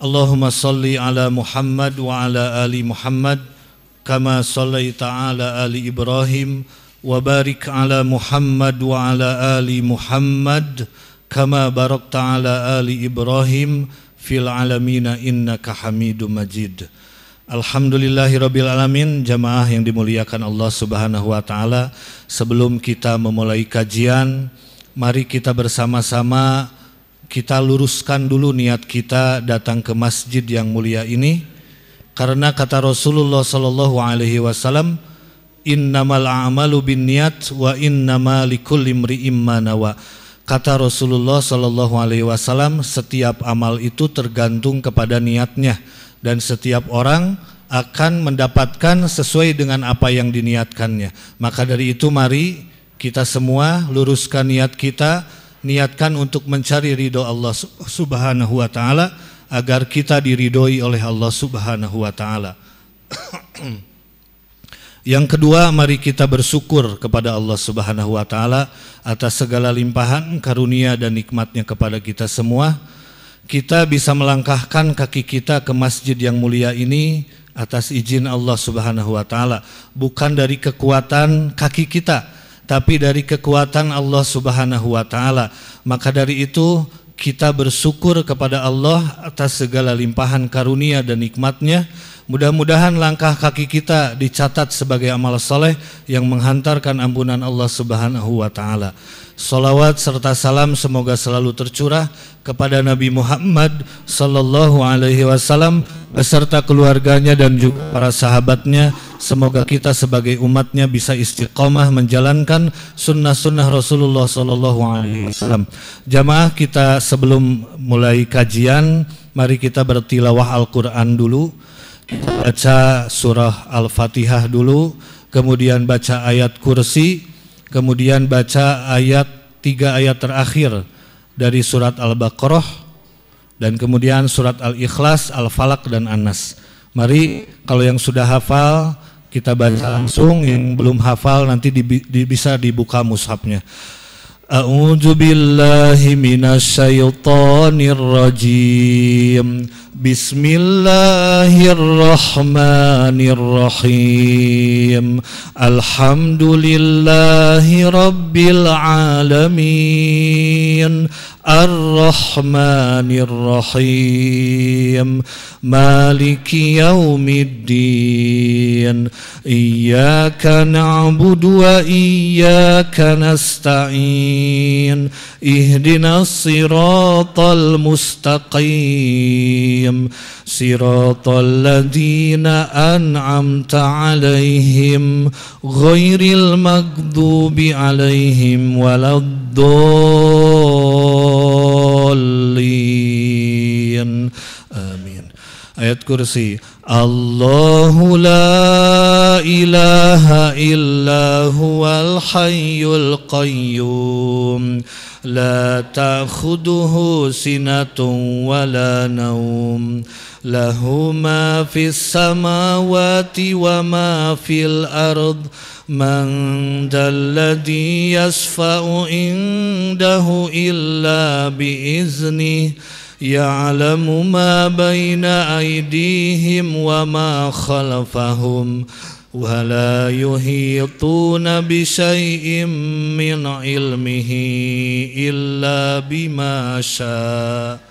Allahumma salli ala Muhammad wa ala ali Muhammad kama sallaita ala ali Ibrahim wa barik ala Muhammad wa ala ali Muhammad kama barakta ala ali Ibrahim fil alamina innaka Hamidum Majid. Alhamdulillahirabbil alamin. Jamaah yang dimuliakan Allah Subhanahu wa taala, sebelum kita memulai kajian, mari kita bersama-sama kita luruskan dulu niat kita datang ke masjid yang mulia ini, karena kata Rasulullah sallallahu alaihi wasallam, innamal a'malu binniyat wa innama likulli imri'im ma nawa. Kata Rasulullah sallallahu alaihi wasallam, setiap amal itu tergantung kepada niatnya dan setiap orang akan mendapatkan sesuai dengan apa yang diniatkannya. Maka dari itu mari kita semua luruskan niat kita, niatkan untuk mencari ridho Allah Subhanahu wa taala agar kita diridhoi oleh Allah Subhanahu wa taala. Yang kedua, mari kita bersyukur kepada Allah Subhanahu wa taala atas segala limpahan karunia dan nikmatnya kepada kita semua. Kita bisa melangkahkan kaki kita ke masjid yang mulia ini atas izin Allah Subhanahu wa taala, bukan dari kekuatan kaki kita, tapi dari kekuatan Allah Subhanahu wa taala. Maka dari itu kita bersyukur kepada Allah atas segala limpahan karunia dan nikmatnya. Mudah-mudahan langkah kaki kita dicatat sebagai amal soleh yang menghantarkan ampunan Allah Subhanahu wa taala. Salawat serta salam semoga selalu tercurah kepada Nabi Muhammad sallallahu alaihi wasallam beserta keluarganya dan juga para sahabatnya. Semoga kita sebagai umatnya bisa istiqomah menjalankan sunnah-sunnah Rasulullah sallallahu alaihi wasallam. Jamaah, kita sebelum mulai kajian, mari kita bertilawah Al-Quran dulu. Kita baca surah Al-Fatihah dulu, kemudian baca ayat kursi, kemudian baca 3 ayat terakhir dari surat Al-Baqarah, dan kemudian surat Al-Ikhlas, Al-Falaq dan An-Nas. Mari kalau yang sudah hafal kita baca langsung, yang belum hafal nanti bisa dibuka mushafnya. A'udzu billahi minasyaitonir rajim. Bismillahirrahmanirrahim. Alhamdulillahi rabbil alamin. Ar-Rahmanir-Rahim. Maliki yaumiddin. Iyyaka na'budu wa iyyaka nasta'in. Ihdinas siratal mustaqim. Siratal ladzina an'amta 'alaihim ghairil maghdubi 'alaihim waladdallin. Amin. Ayat kursi. Allahu la ilaha illa huwal hayyul qayyum. La ta'khuduhu sinatun wa la naum. Lahu ma fis samawati wa ma fil ard. Man dalladhi yasfa'u indahu illa biiznih. Ya'lamu ma baina aydihim wa ma khalfahum. ولا يحيطون بشيء من علمه إلا بما شاء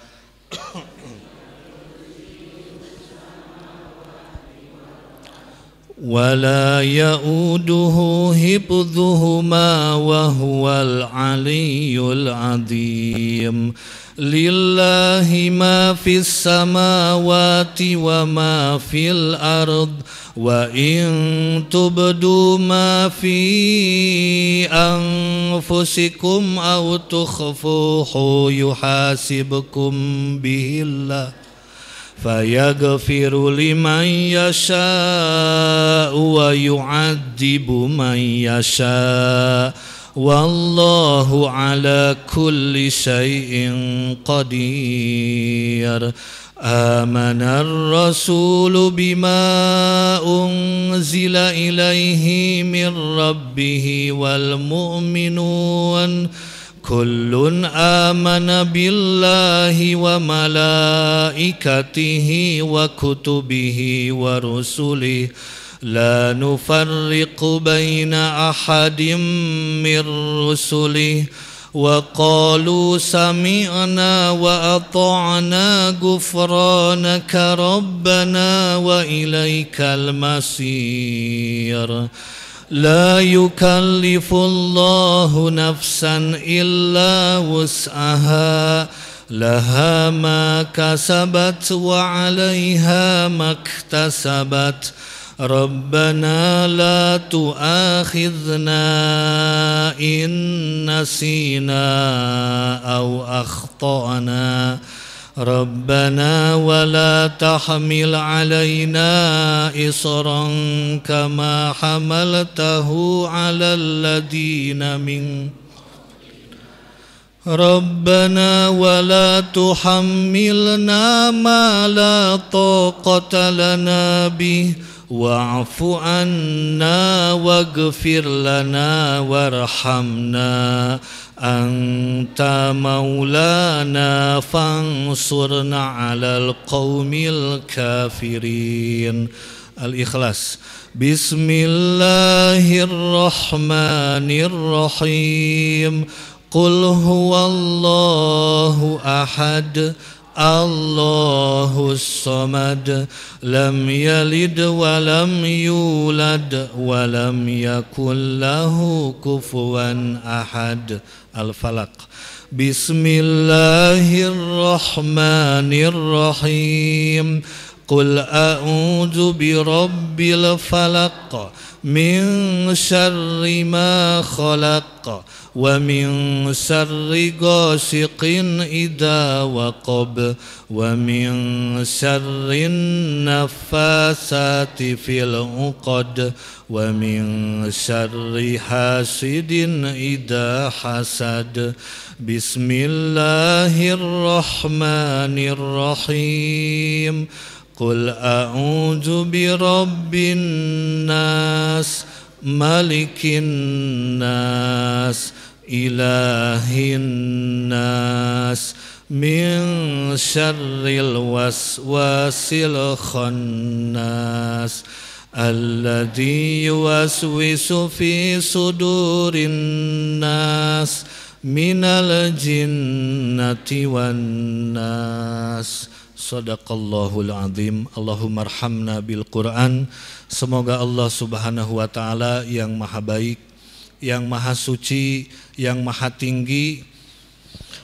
ولا يؤوده حفظهما وهو العلي العظيم لله ما في السماوات وما في الأرض وإن تبدوا ما في أنفسكم أو تخفوه يحاسبكم به الله فيغفر لمن يشاء ويعذب من يشاء والله على كل شيء قدير. آمن الرسول بما أنزل إليه من ربه والمؤمنون Kullun amana billahi wa malaikatihi wa kutubihi wa rusulihi la nufarriqu baina ahadim mir rusulihi wa qalu sami'na wa ata'na ghufranaka rabbana wa ilaikal masir. La yukallifullahu nafsan illa wus'aha laha ma kasabat wa 'alaiha maktasabat. Rabbana la tu'akhidhna in nasina aw akhtana. Rabbana wa la tahmil alaina isran kama hamaltahu ala alladhina min Rabbana wa la tuhammilna ma la taqata lana bih wa'fu anna waghfir lana warhamna anta maulana fansurna alal qaumil kafirin. Al-Ikhlas. Bismillahirrahmanirrahim. Qul huwallahu ahad Allahus samad lam yalid wa lam yulad wa lam yakul lahu kufuwan ahad. Al-Falaq. Bismillahirrahmanirrahim. Qul a'udzu birabbil falaq min syarri ma khalaq wa min syarri ghasiqin idza waqab wa min syarri naffasati fil 'uqad wa min syarri hasidin idza hasad. Bismillahirrahmanirrahim. Qul a'udzu birabbin nas malikin nas ilahin nas min syarril waswasil khannas alladzi yuwaswisu fi sudurin nas minal jinnati wan nas. Shadaqallahul azim. Allahumma arhamna bil Quran. Semoga Allah subhanahu wa ta'ala yang maha baik, yang maha suci, yang maha tinggi,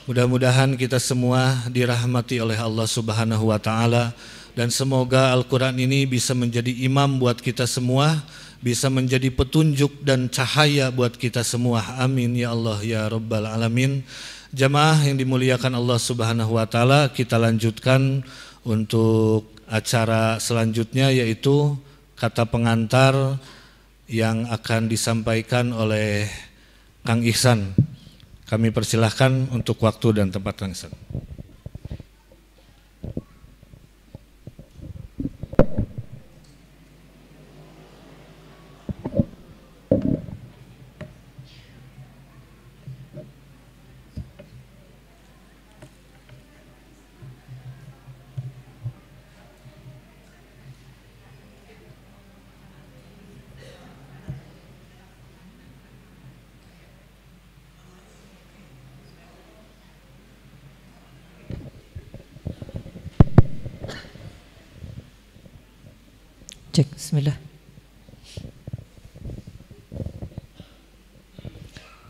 mudah-mudahan kita semua dirahmati oleh Allah subhanahu wa ta'ala. Dan semoga Al-Quran ini bisa menjadi imam buat kita semua, bisa menjadi petunjuk dan cahaya buat kita semua. Amin ya Allah ya Rabbal Alamin. Jamaah yang dimuliakan Allah subhanahu wa ta'ala, kita lanjutkan untuk acara selanjutnya, yaitu kata pengantar yang akan disampaikan oleh Kang Ihsan. Kami persilahkan untuk waktu dan tempat Kang Ihsan. Cek, bismillah.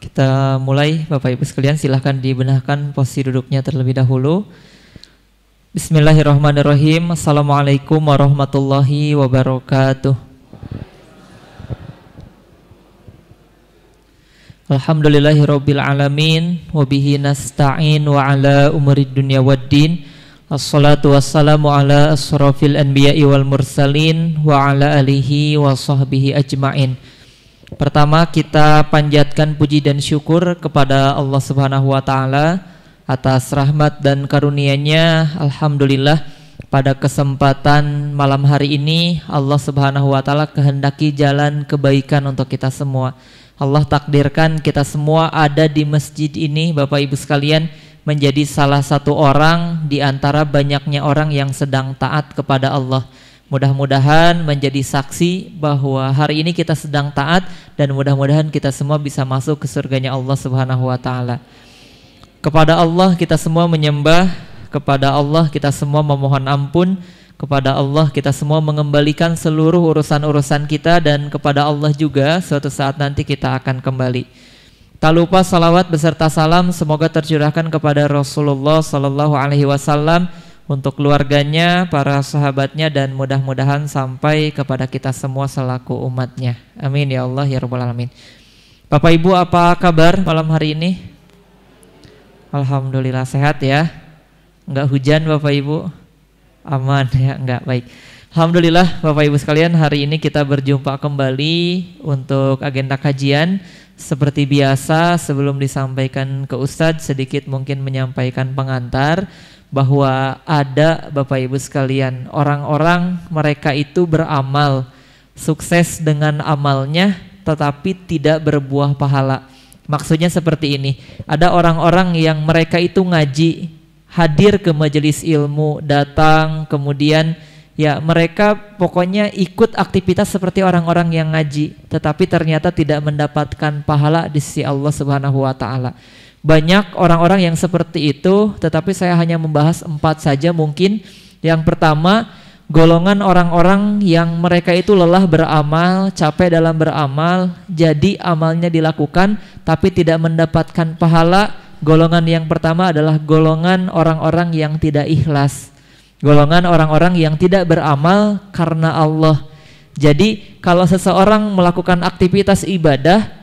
Kita mulai, Bapak Ibu sekalian, silahkan dibenahkan posisi duduknya terlebih dahulu. Bismillahirrahmanirrahim. Assalamualaikum warahmatullahi wabarakatuh. Alhamdulillahirabbil alamin wa bihi nasta'in wa ala umurid dunya waddin. Assalatu wassalamu ala asrafil anbiya'i wal mursalin wa ala alihi wa sahbihi ajma'in. Pertama, kita panjatkan puji dan syukur kepada Allah Subhanahu wa taala atas rahmat dan karunia-Nya. Alhamdulillah, pada kesempatan malam hari ini Allah Subhanahu wa taala kehendaki jalan kebaikan untuk kita semua. Allah takdirkan kita semua ada di masjid ini, Bapak Ibu sekalian, menjadi salah satu orang di antara banyaknya orang yang sedang taat kepada Allah. Mudah-mudahan menjadi saksi bahwa hari ini kita sedang taat, dan mudah-mudahan kita semua bisa masuk ke surganya Allah Subhanahu wa taala. Kepada Allah kita semua menyembah, kepada Allah kita semua memohon ampun, kepada Allah kita semua mengembalikan seluruh urusan-urusan kita, dan kepada Allah juga suatu saat nanti kita akan kembali. Tak lupa salawat beserta salam semoga tercurahkan kepada Rasulullah Sallallahu Alaihi Wasallam, untuk keluarganya, para sahabatnya, dan mudah-mudahan sampai kepada kita semua selaku umatnya. Amin ya Allah ya Rabbal Alamin. Bapak Ibu, apa kabar malam hari ini? Alhamdulillah sehat ya. Enggak hujan Bapak Ibu? Aman ya, enggak, baik. Alhamdulillah Bapak Ibu sekalian, hari ini kita berjumpa kembali untuk agenda kajian. Seperti biasa, sebelum disampaikan ke Ustadz, sedikit mungkin menyampaikan pengantar bahwa ada Bapak Ibu sekalian, orang-orang mereka itu beramal, sukses dengan amalnya tetapi tidak berbuah pahala. Maksudnya seperti ini, ada orang-orang yang mereka itu ngaji, hadir ke majelis ilmu, datang, kemudian ya mereka pokoknya ikut aktivitas seperti orang-orang yang ngaji, tetapi ternyata tidak mendapatkan pahala di sisi Allah Subhanahu wa taala. Banyak orang-orang yang seperti itu, tetapi saya hanya membahas 4 saja mungkin. Yang pertama, golongan orang-orang yang mereka itu lelah beramal, capek dalam beramal, jadi amalnya dilakukan tapi tidak mendapatkan pahala. Golongan yang pertama adalah golongan orang-orang yang tidak ikhlas. Golongan orang-orang yang tidak beramal karena Allah. Jadi kalau seseorang melakukan aktivitas ibadah,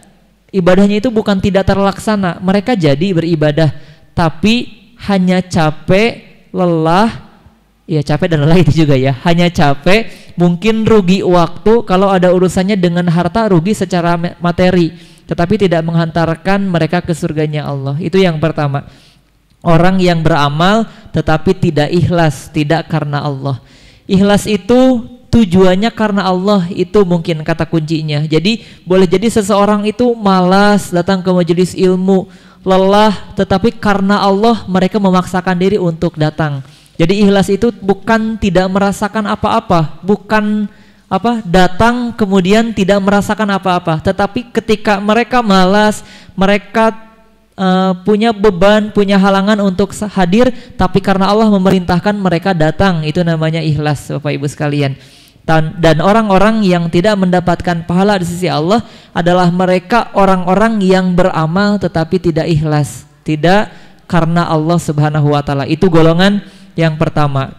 ibadahnya itu bukan tidak terlaksana, mereka jadi beribadah tapi hanya capek, lelah. Ya capek dan lelah itu juga ya, hanya capek, mungkin rugi waktu, kalau ada urusannya dengan harta rugi secara materi, tetapi tidak menghantarkan mereka ke surganya Allah. Itu yang pertama, orang yang beramal tetapi tidak ikhlas, tidak karena Allah. Ikhlas itu tujuannya karena Allah, itu mungkin kata kuncinya. Jadi boleh jadi seseorang itu malas datang ke majelis ilmu, lelah, tetapi karena Allah mereka memaksakan diri untuk datang. Jadi ikhlas itu bukan tidak merasakan apa-apa, bukan datang kemudian tidak merasakan apa-apa, tetapi ketika mereka malas, mereka punya beban, punya halangan untuk hadir, tapi karena Allah memerintahkan mereka datang, itu namanya ikhlas Bapak Ibu sekalian. Dan orang-orang yang tidak mendapatkan pahala di sisi Allah adalah mereka orang-orang yang beramal tetapi tidak ikhlas, tidak karena Allah Subhanahu wa taala. Itu golongan yang pertama.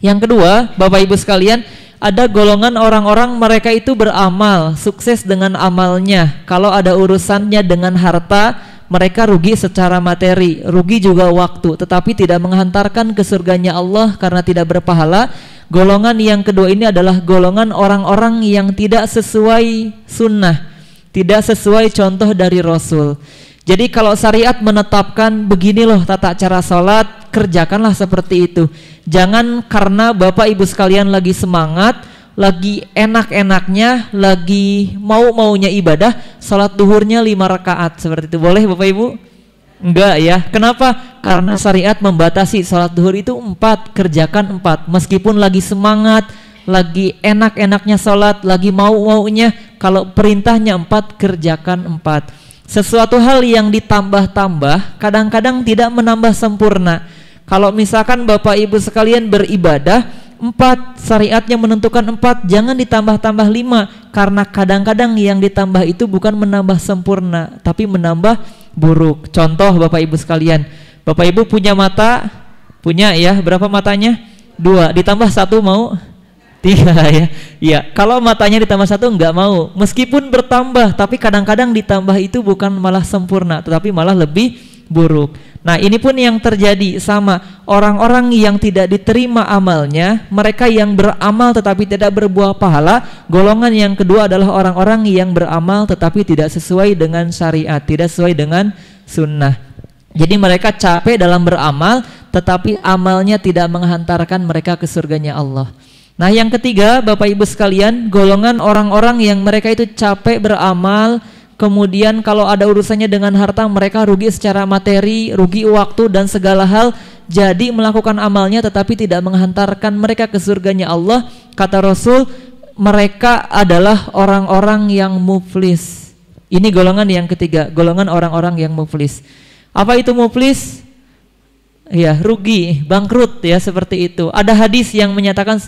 Yang kedua, Bapak Ibu sekalian, ada golongan orang-orang mereka itu beramal, sukses dengan amalnya. Kalau ada urusannya dengan harta, mereka rugi secara materi, rugi juga waktu, tetapi tidak menghantarkan ke surganya Allah karena tidak berpahala. Golongan yang kedua ini adalah golongan orang-orang yang tidak sesuai sunnah, tidak sesuai contoh dari Rasul. Jadi kalau syariat menetapkan begini loh tata cara sholat, kerjakanlah seperti itu. Jangan karena Bapak Ibu sekalian lagi semangat, lagi enak-enaknya, lagi mau-maunya ibadah, sholat duhurnya 5 rakaat seperti itu. Boleh Bapak Ibu? Enggak ya. Kenapa? Karena syariat membatasi sholat duhur itu 4, kerjakan 4. Meskipun lagi semangat, lagi enak-enaknya sholat, lagi mau-maunya, kalau perintahnya 4, kerjakan 4. Sesuatu hal yang ditambah-tambah kadang-kadang tidak menambah sempurna. Kalau misalkan Bapak Ibu sekalian beribadah 4, syariatnya menentukan 4, jangan ditambah-tambah 5, karena kadang-kadang yang ditambah itu bukan menambah sempurna tapi menambah buruk. Contoh Bapak Ibu sekalian, Bapak Ibu punya mata, punya ya, berapa matanya? 2, ditambah 1 mau? 3 ya. Ya, kalau matanya ditambah 1 enggak mau. Meskipun bertambah, tapi kadang-kadang ditambah itu bukan malah sempurna, tetapi malah lebih buruk. Nah, ini pun yang terjadi sama orang-orang yang tidak diterima amalnya, mereka yang beramal tetapi tidak berbuah pahala. Golongan yang kedua adalah orang-orang yang beramal tetapi tidak sesuai dengan syariat, tidak sesuai dengan sunnah. Jadi mereka capek dalam beramal, tetapi amalnya tidak menghantarkan mereka ke surganya Allah. Nah, yang ketiga Bapak Ibu sekalian, golongan orang-orang yang mereka itu capek beramal, kemudian kalau ada urusannya dengan harta mereka rugi secara materi, rugi waktu dan segala hal. Jadi melakukan amalnya tetapi tidak menghantarkan mereka ke surganya Allah. Kata Rasul, mereka adalah orang-orang yang muflis. Ini golongan yang ketiga, golongan orang-orang yang muflis. Apa itu muflis? Ya, rugi, bangkrut ya, seperti itu. Ada hadis yang menyatakan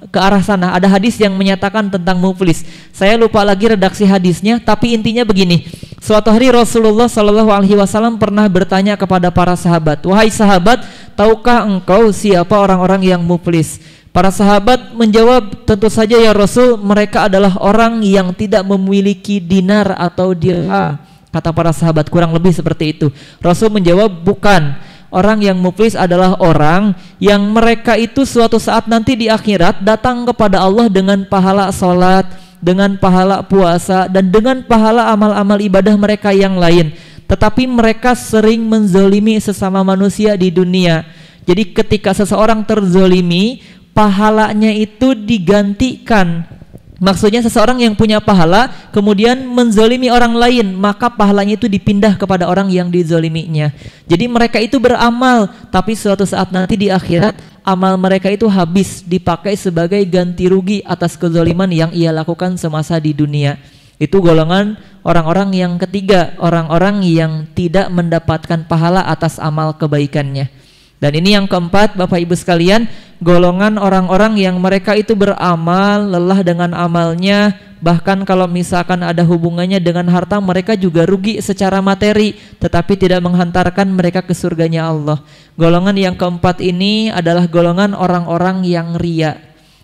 ke arah sana. Ada hadis yang menyatakan tentang muflis. Saya lupa lagi redaksi hadisnya, tapi intinya begini. Suatu hari Rasulullah SAW pernah bertanya kepada para sahabat, "Wahai sahabat, tahukah engkau siapa orang-orang yang muflis?" Para sahabat menjawab, "Tentu saja ya Rasul, mereka adalah orang yang tidak memiliki dinar atau dirham." Kata para sahabat, kurang lebih seperti itu. Rasul menjawab, "Bukan. Orang yang muflis adalah orang yang mereka itu suatu saat nanti di akhirat datang kepada Allah dengan pahala salat, dengan pahala puasa, dan dengan pahala amal-amal ibadah mereka yang lain. Tetapi mereka sering menzolimi sesama manusia di dunia. Jadi ketika seseorang terzolimi, pahalanya itu digantikan. Maksudnya seseorang yang punya pahala kemudian menzolimi orang lain, maka pahalanya itu dipindah kepada orang yang dizoliminya. Jadi mereka itu beramal, tapi suatu saat nanti di akhirat amal mereka itu habis, dipakai sebagai ganti rugi atas kezoliman yang ia lakukan semasa di dunia. Itu golongan orang-orang yang ketiga, orang-orang yang tidak mendapatkan pahala atas amal kebaikannya. Dan ini yang keempat, Bapak Ibu sekalian, golongan orang-orang yang mereka itu beramal, lelah dengan amalnya, bahkan kalau misalkan ada hubungannya dengan harta, mereka juga rugi secara materi, tetapi tidak menghantarkan mereka ke surganya Allah. Golongan yang keempat ini adalah golongan orang-orang yang riya,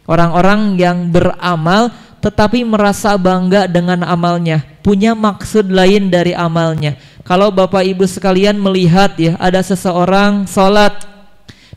orang-orang yang beramal tetapi merasa bangga dengan amalnya, punya maksud lain dari amalnya. Kalau Bapak Ibu sekalian melihat ya, ada seseorang sholat,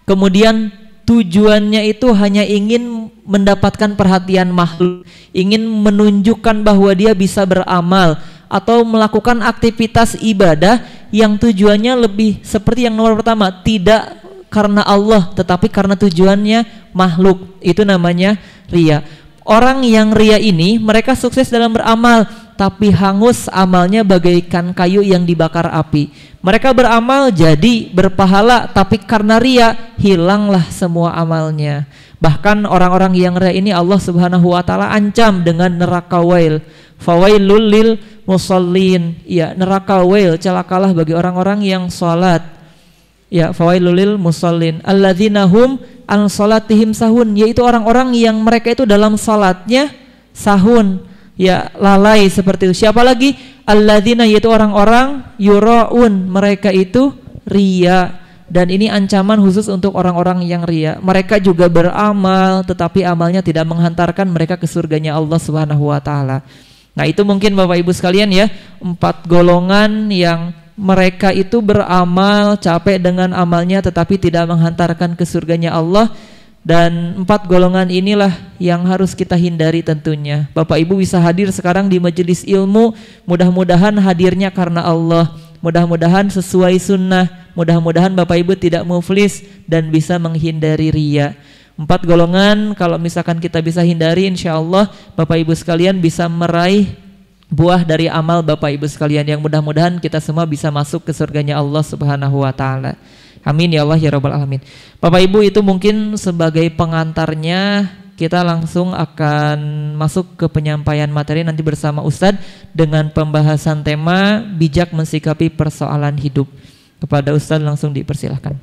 kemudian tujuannya itu hanya ingin mendapatkan perhatian makhluk, ingin menunjukkan bahwa dia bisa beramal atau melakukan aktivitas ibadah yang tujuannya lebih seperti yang nomor pertama, tidak karena Allah tetapi karena tujuannya makhluk. Itu namanya riya. Orang yang riya ini mereka sukses dalam beramal, tapi hangus amalnya bagaikan kayu yang dibakar api. Mereka beramal jadi berpahala, tapi karena riya hilanglah semua amalnya. Bahkan orang-orang yang riya ini Allah Subhanahu wa taala ancam dengan neraka wail. Fawailul lil musallin. Ya, neraka wail, celakalah bagi orang-orang yang salat. Ya, fawailul lil musallin alladzina hum an salatihim sahun, yaitu orang-orang yang mereka itu dalam salatnya sahun, ya, lalai seperti itu. Siapa lagi? Alladzina, yaitu orang-orang yuraun, mereka itu riya. Dan ini ancaman khusus untuk orang-orang yang riya. Mereka juga beramal tetapi amalnya tidak menghantarkan mereka ke surganya Allah Subhanahu wa taala. Nah, itu mungkin Bapak Ibu sekalian ya, 4 golongan yang mereka itu beramal, capek dengan amalnya tetapi tidak menghantarkan ke surganya Allah. Dan 4 golongan inilah yang harus kita hindari tentunya. Bapak Ibu bisa hadir sekarang di majelis ilmu, mudah-mudahan hadirnya karena Allah, mudah-mudahan sesuai sunnah, mudah-mudahan Bapak Ibu tidak muflis dan bisa menghindari riya. 4 golongan kalau misalkan kita bisa hindari, insya Allah Bapak Ibu sekalian bisa meraih buah dari amal Bapak Ibu sekalian, yang mudah-mudahan kita semua bisa masuk ke surganya Allah Subhanahu wa taala. Amin ya Allah ya rabbal alamin. Bapak Ibu, itu mungkin sebagai pengantarnya. Kita langsung akan masuk ke penyampaian materi nanti bersama Ustadz dengan pembahasan tema bijak mensikapi persoalan hidup. Kepada Ustadz langsung dipersilahkan.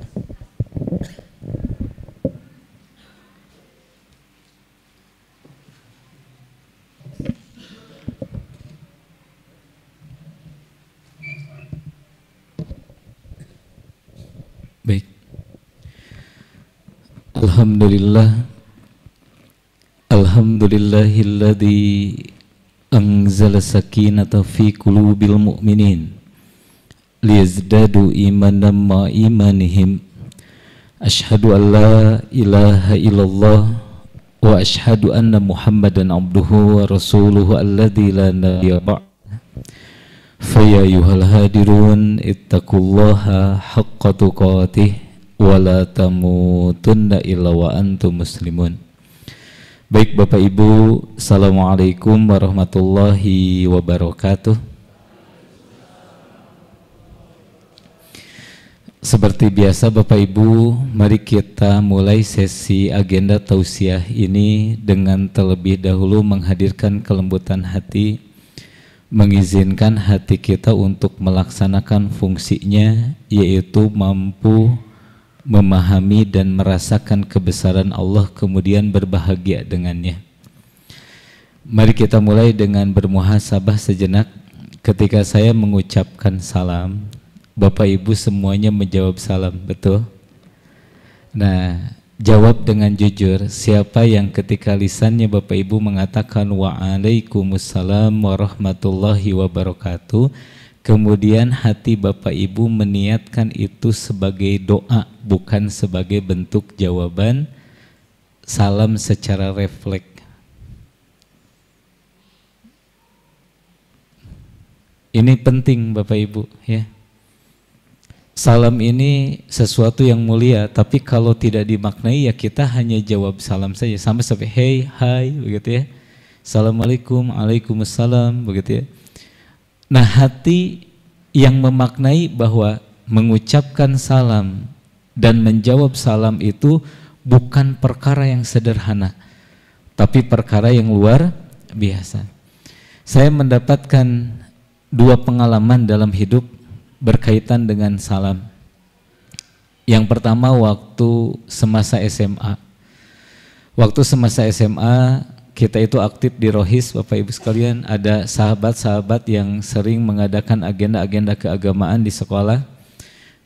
Baik. Alhamdulillah. Alhamdulillahilladzi anzala sakinata fi qulubil mu'minin liyazdadu imanan ma imanihim. Asyhadu an la ilaha illallah wa asyhadu anna Muhammadan abduhu wa rasuluhu alladzi la nabiyya ba'd. Faya yuhal hadirun ittaqullaha haqqa tuqatih wa la tamutunna illa wa antum muslimun. Baik Bapak Ibu, Assalamualaikum warahmatullahi wabarakatuh. Seperti biasa Bapak Ibu, mari kita mulai sesi agenda tausiah ini dengan terlebih dahulu menghadirkan kelembutan hati, mengizinkan hati kita untuk melaksanakan fungsinya, yaitu mampu memahami dan merasakan kebesaran Allah, kemudian berbahagia dengannya. Mari kita mulai dengan bermuhasabah sejenak. Ketika saya mengucapkan salam, Bapak Ibu semuanya menjawab salam, betul? Nah, jawab dengan jujur. Siapa yang ketika lisannya Bapak Ibu mengatakan waalaikumsalam warahmatullahi wabarakatuh, kemudian hati Bapak Ibu meniatkan itu sebagai doa, bukan sebagai bentuk jawaban salam secara refleks. Ini penting Bapak Ibu ya. Salam ini sesuatu yang mulia, tapi kalau tidak dimaknai ya kita hanya jawab salam saja, sampai hey, hai begitu ya. Assalamualaikum, waalaikumsalam begitu ya. Nah, hati yang memaknai bahwa mengucapkan salam dan menjawab salam itu bukan perkara yang sederhana, tapi perkara yang luar biasa. Saya mendapatkan dua pengalaman dalam hidup berkaitan dengan salam. Yang pertama waktu semasa SMA. Waktu semasa SMA kita itu aktif di Rohis, Bapak Ibu sekalian, ada sahabat-sahabat yang sering mengadakan agenda-agenda keagamaan di sekolah,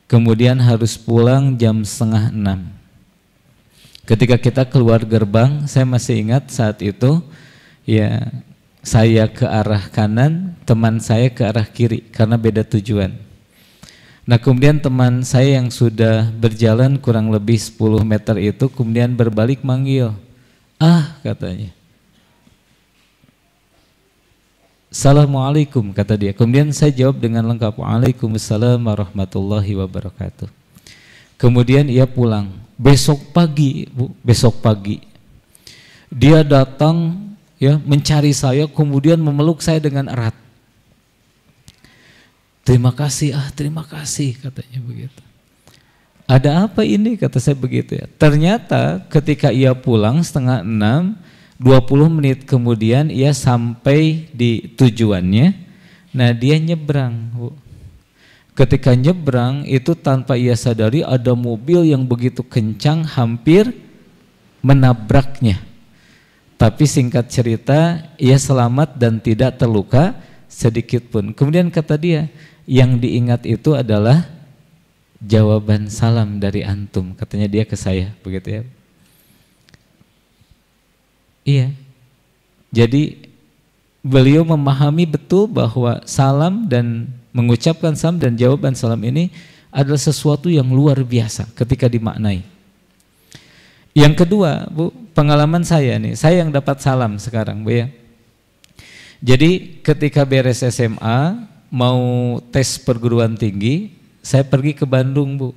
kemudian harus pulang jam 5:30. Ketika kita keluar gerbang, saya masih ingat saat itu, ya saya ke arah kanan, teman saya ke arah kiri, karena beda tujuan. Nah kemudian teman saya yang sudah berjalan kurang lebih 10 meter itu kemudian berbalik manggil, katanya. Assalamualaikum kata dia. Kemudian saya jawab dengan lengkap, Waalaikumsalam warahmatullahi wabarakatuh. Kemudian ia pulang. Besok pagi dia datang ya mencari saya, kemudian memeluk saya dengan erat. Terima kasih katanya begitu. Ada apa ini kata saya begitu ya. Ternyata ketika ia pulang 5:30, 20 menit kemudian ia sampai di tujuannya. Nah dia nyebrang. Ketika nyebrang itu tanpa ia sadari ada mobil yang begitu kencang hampir menabraknya. Tapi singkat cerita ia selamat dan tidak terluka sedikit pun. Kemudian kata dia, yang diingat itu adalah jawaban salam dari antum, katanya dia ke saya begitu ya. Iya, jadi beliau memahami betul bahwa salam dan mengucapkan salam dan jawaban salam ini adalah sesuatu yang luar biasa ketika dimaknai. Yang kedua, Bu, pengalaman saya nih, saya yang dapat salam sekarang, Bu ya. Jadi ketika beres SMA, mau tes perguruan tinggi, saya pergi ke Bandung, Bu,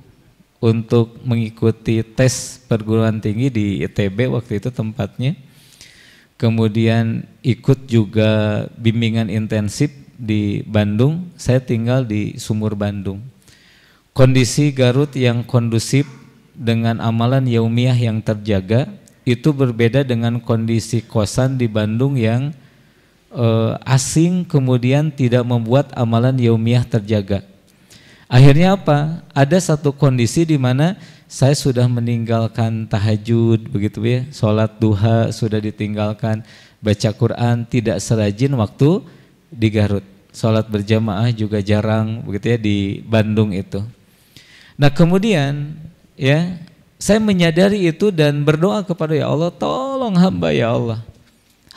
untuk mengikuti tes perguruan tinggi di ITB waktu itu tempatnya. Kemudian ikut juga bimbingan intensif di Bandung, saya tinggal di Sumur Bandung. Kondisi Garut yang kondusif dengan amalan yaumiyah yang terjaga, itu berbeda dengan kondisi kosan di Bandung yang asing kemudian tidak membuat amalan yaumiyah terjaga. Akhirnya apa? Ada satu kondisi di mana saya sudah meninggalkan tahajud begitu ya, sholat duha sudah ditinggalkan, baca Quran tidak serajin waktu di Garut, sholat berjamaah juga jarang begitu ya di Bandung itu. Nah kemudian ya saya menyadari itu dan berdoa kepada ya Allah, tolong hamba ya Allah.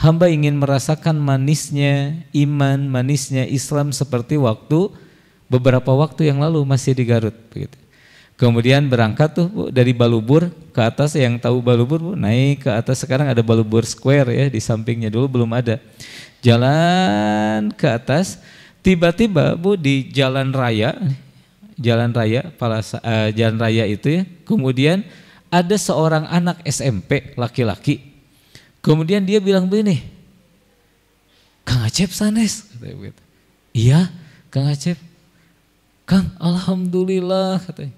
Hamba ingin merasakan manisnya iman, manisnya Islam seperti beberapa waktu yang lalu masih di Garut begitu. Kemudian berangkat tuh, Bu, dari Balubur ke atas, yang tahu Balubur, Bu, naik ke atas, sekarang ada Balubur Square ya di sampingnya, dulu belum ada. Jalan ke atas, tiba-tiba, Bu, di jalan raya itu ya, kemudian ada seorang anak SMP laki-laki. Kemudian dia bilang begini, Kang Acep sanes, katanya begitu. Iya, Kang Acep. Kang, alhamdulillah, katanya.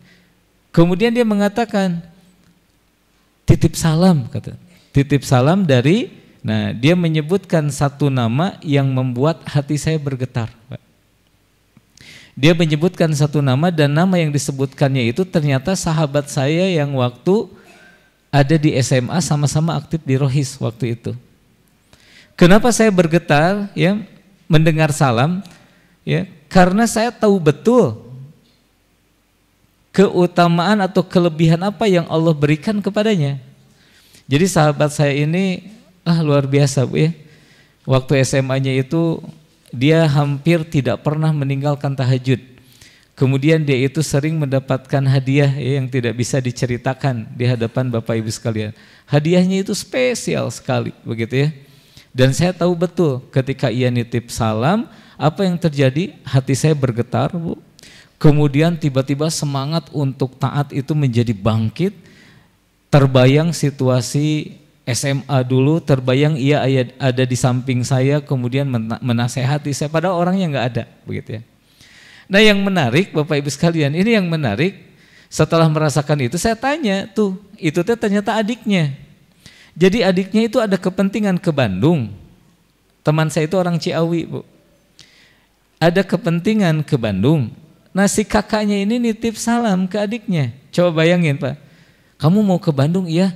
Kemudian dia mengatakan, titip salam, kata. Titip salam dari, nah dia menyebutkan satu nama yang membuat hati saya bergetar, Pak. Dia menyebutkan satu nama dan nama yang disebutkannya itu ternyata sahabat saya yang waktu ada di SMA sama-sama aktif di Rohis waktu itu. Kenapa saya bergetar ya mendengar salam ya? Karena saya tahu betul keutamaan atau kelebihan apa yang Allah berikan kepadanya. Jadi sahabat saya ini luar biasa, Bu ya. Waktu SMA-nya itu dia hampir tidak pernah meninggalkan tahajud. Kemudian dia itu sering mendapatkan hadiah ya, yang tidak bisa diceritakan di hadapan Bapak Ibu sekalian. Hadiahnya itu spesial sekali, begitu ya. Dan saya tahu betul ketika ia nitip salam, apa yang terjadi? Hati saya bergetar, Bu. Kemudian tiba-tiba semangat untuk taat itu menjadi bangkit. Terbayang situasi SMA dulu, terbayang ia ada di samping saya, kemudian menasehati saya, padahal orangnya nggak ada, begitu ya. Nah yang menarik Bapak Ibu sekalian, ini yang menarik, setelah merasakan itu saya tanya tuh, itu ternyata adiknya. Jadi adiknya itu ada kepentingan ke Bandung, teman saya itu orang Ciawi, Bu. Ada kepentingan ke Bandung, nah si kakaknya ini nitip salam ke adiknya. Coba bayangin Pak, kamu mau ke Bandung? Iya.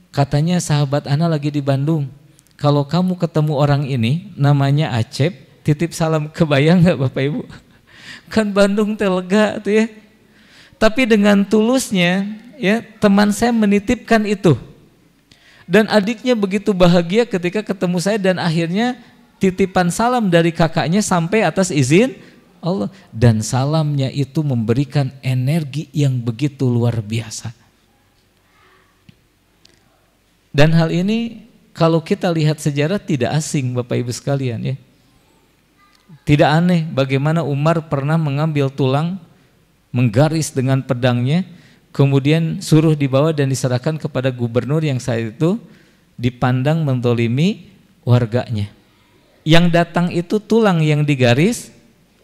Katanya sahabat Ana lagi di Bandung. Kalau kamu ketemu orang ini namanya Acep, titip salam. Kebayang nggak Bapak Ibu? Kan Bandung lega tuh ya. Tapi dengan tulusnya ya teman saya menitipkan itu. Dan adiknya begitu bahagia ketika ketemu saya dan akhirnya titipan salam dari kakaknya sampai atas izin Allah. Dan salamnya itu memberikan energi yang begitu luar biasa. Dan hal ini kalau kita lihat sejarah tidak asing Bapak Ibu sekalian ya. Tidak aneh bagaimana Umar pernah mengambil tulang, menggaris dengan pedangnya, kemudian suruh dibawa dan diserahkan kepada gubernur yang saat itu dipandang mendolimi warganya. Yang datang itu tulang yang digaris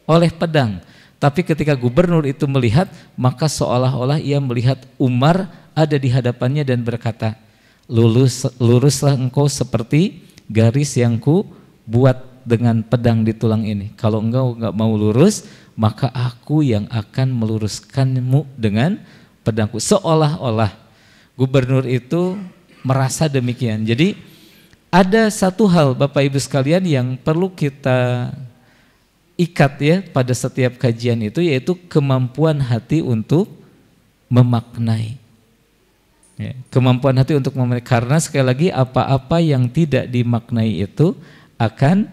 oleh pedang. Tapi ketika gubernur itu melihat, maka seolah-olah ia melihat Umar ada di hadapannya dan berkata, luruslah engkau seperti garis yang ku buat dengan pedang di tulang ini. Kalau engkau enggak mau lurus, maka aku yang akan meluruskanmu dengan pedangku. Seolah-olah gubernur itu merasa demikian. Jadi ada satu hal Bapak Ibu sekalian yang perlu kita ikat ya pada setiap kajian itu, yaitu kemampuan hati untuk memaknai. Ya, kemampuan hati untuk memaknai, karena sekali lagi apa-apa yang tidak dimaknai itu akan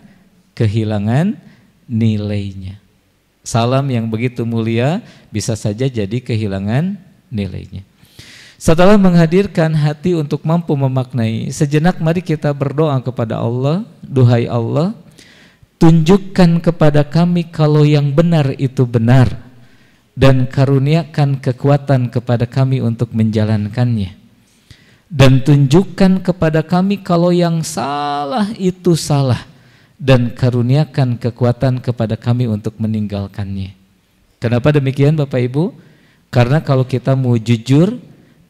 kehilangan nilainya. Salam yang begitu mulia bisa saja jadi kehilangan nilainya. Setelah menghadirkan hati untuk mampu memaknai, sejenak mari kita berdoa kepada Allah. Duhai Allah, tunjukkan kepada kami kalau yang benar itu benar, dan karuniakan kekuatan kepada kami untuk menjalankannya. Dan tunjukkan kepada kami kalau yang salah itu salah, dan karuniakan kekuatan kepada kami untuk meninggalkannya. Kenapa demikian Bapak Ibu? Karena kalau kita mau jujur,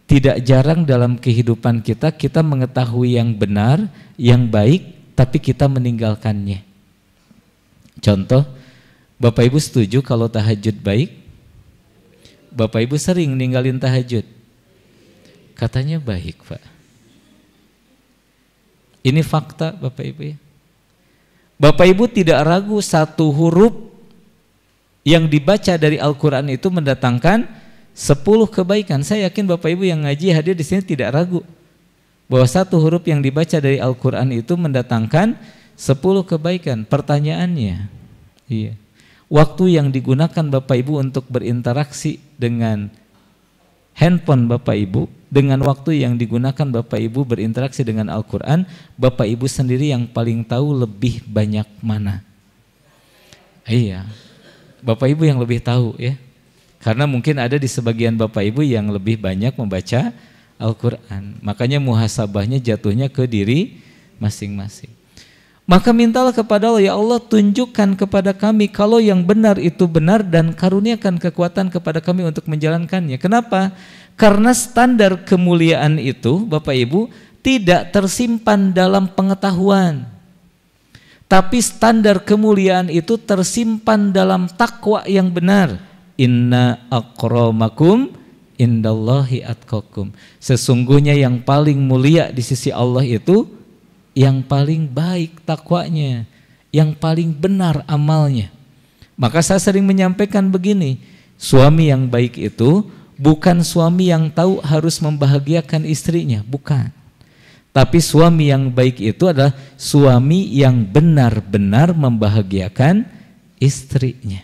tidak jarang dalam kehidupan kita mengetahui yang benar, yang baik, tapi kita meninggalkannya. Contoh, Bapak Ibu setuju kalau tahajud baik? Bapak Ibu sering ninggalin tahajud? Katanya baik Pak. Ini fakta Bapak Ibu ya. Bapak Ibu tidak ragu satu huruf yang dibaca dari Al-Quran itu mendatangkan 10 kebaikan. Saya yakin Bapak Ibu yang ngaji hadir di sini tidak ragu bahwa satu huruf yang dibaca dari Al-Quran itu mendatangkan 10 kebaikan. Pertanyaannya, iya, waktu yang digunakan Bapak Ibu untuk berinteraksi dengan handphone Bapak Ibu dengan waktu yang digunakan Bapak Ibu berinteraksi dengan Al-Quran, Bapak Ibu sendiri yang paling tahu lebih banyak mana. Iya, Bapak Ibu yang lebih tahu ya. Karena mungkin ada di sebagian Bapak Ibu yang lebih banyak membaca Al-Quran. Makanya muhasabahnya jatuhnya ke diri masing-masing. Maka mintalah kepada Allah, ya Allah tunjukkan kepada kami kalau yang benar itu benar dan karuniakan kekuatan kepada kami untuk menjalankannya. Kenapa? Karena standar kemuliaan itu Bapak Ibu tidak tersimpan dalam pengetahuan. Tapi standar kemuliaan itu tersimpan dalam takwa yang benar. Inna akramakum indallahi atqakum. Sesungguhnya yang paling mulia di sisi Allah itu yang paling baik takwanya, yang paling benar amalnya. Maka saya sering menyampaikan begini, suami yang baik itu bukan suami yang tahu harus membahagiakan istrinya, bukan. Tapi suami yang baik itu adalah suami yang benar-benar membahagiakan istrinya.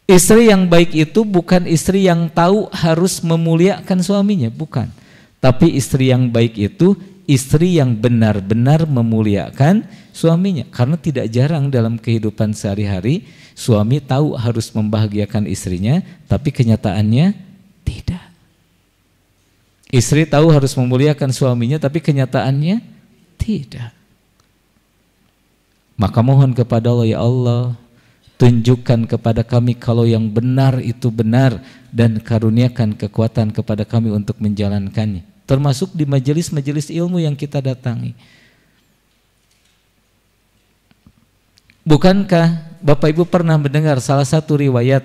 Istri yang baik itu bukan istri yang tahu harus memuliakan suaminya, bukan. Tapi istri yang baik itu istri yang benar-benar memuliakan suaminya. Karena tidak jarang dalam kehidupan sehari-hari suami tahu harus membahagiakan istrinya, tapi kenyataannya tidak. Istri tahu harus memuliakan suaminya, tapi kenyataannya tidak. Maka mohon kepada Allah, ya Allah tunjukkan kepada kami kalau yang benar itu benar dan karuniakan kekuatan kepada kami untuk menjalankannya. Termasuk di majelis-majelis ilmu yang kita datangi. Bukankah Bapak Ibu pernah mendengar salah satu riwayat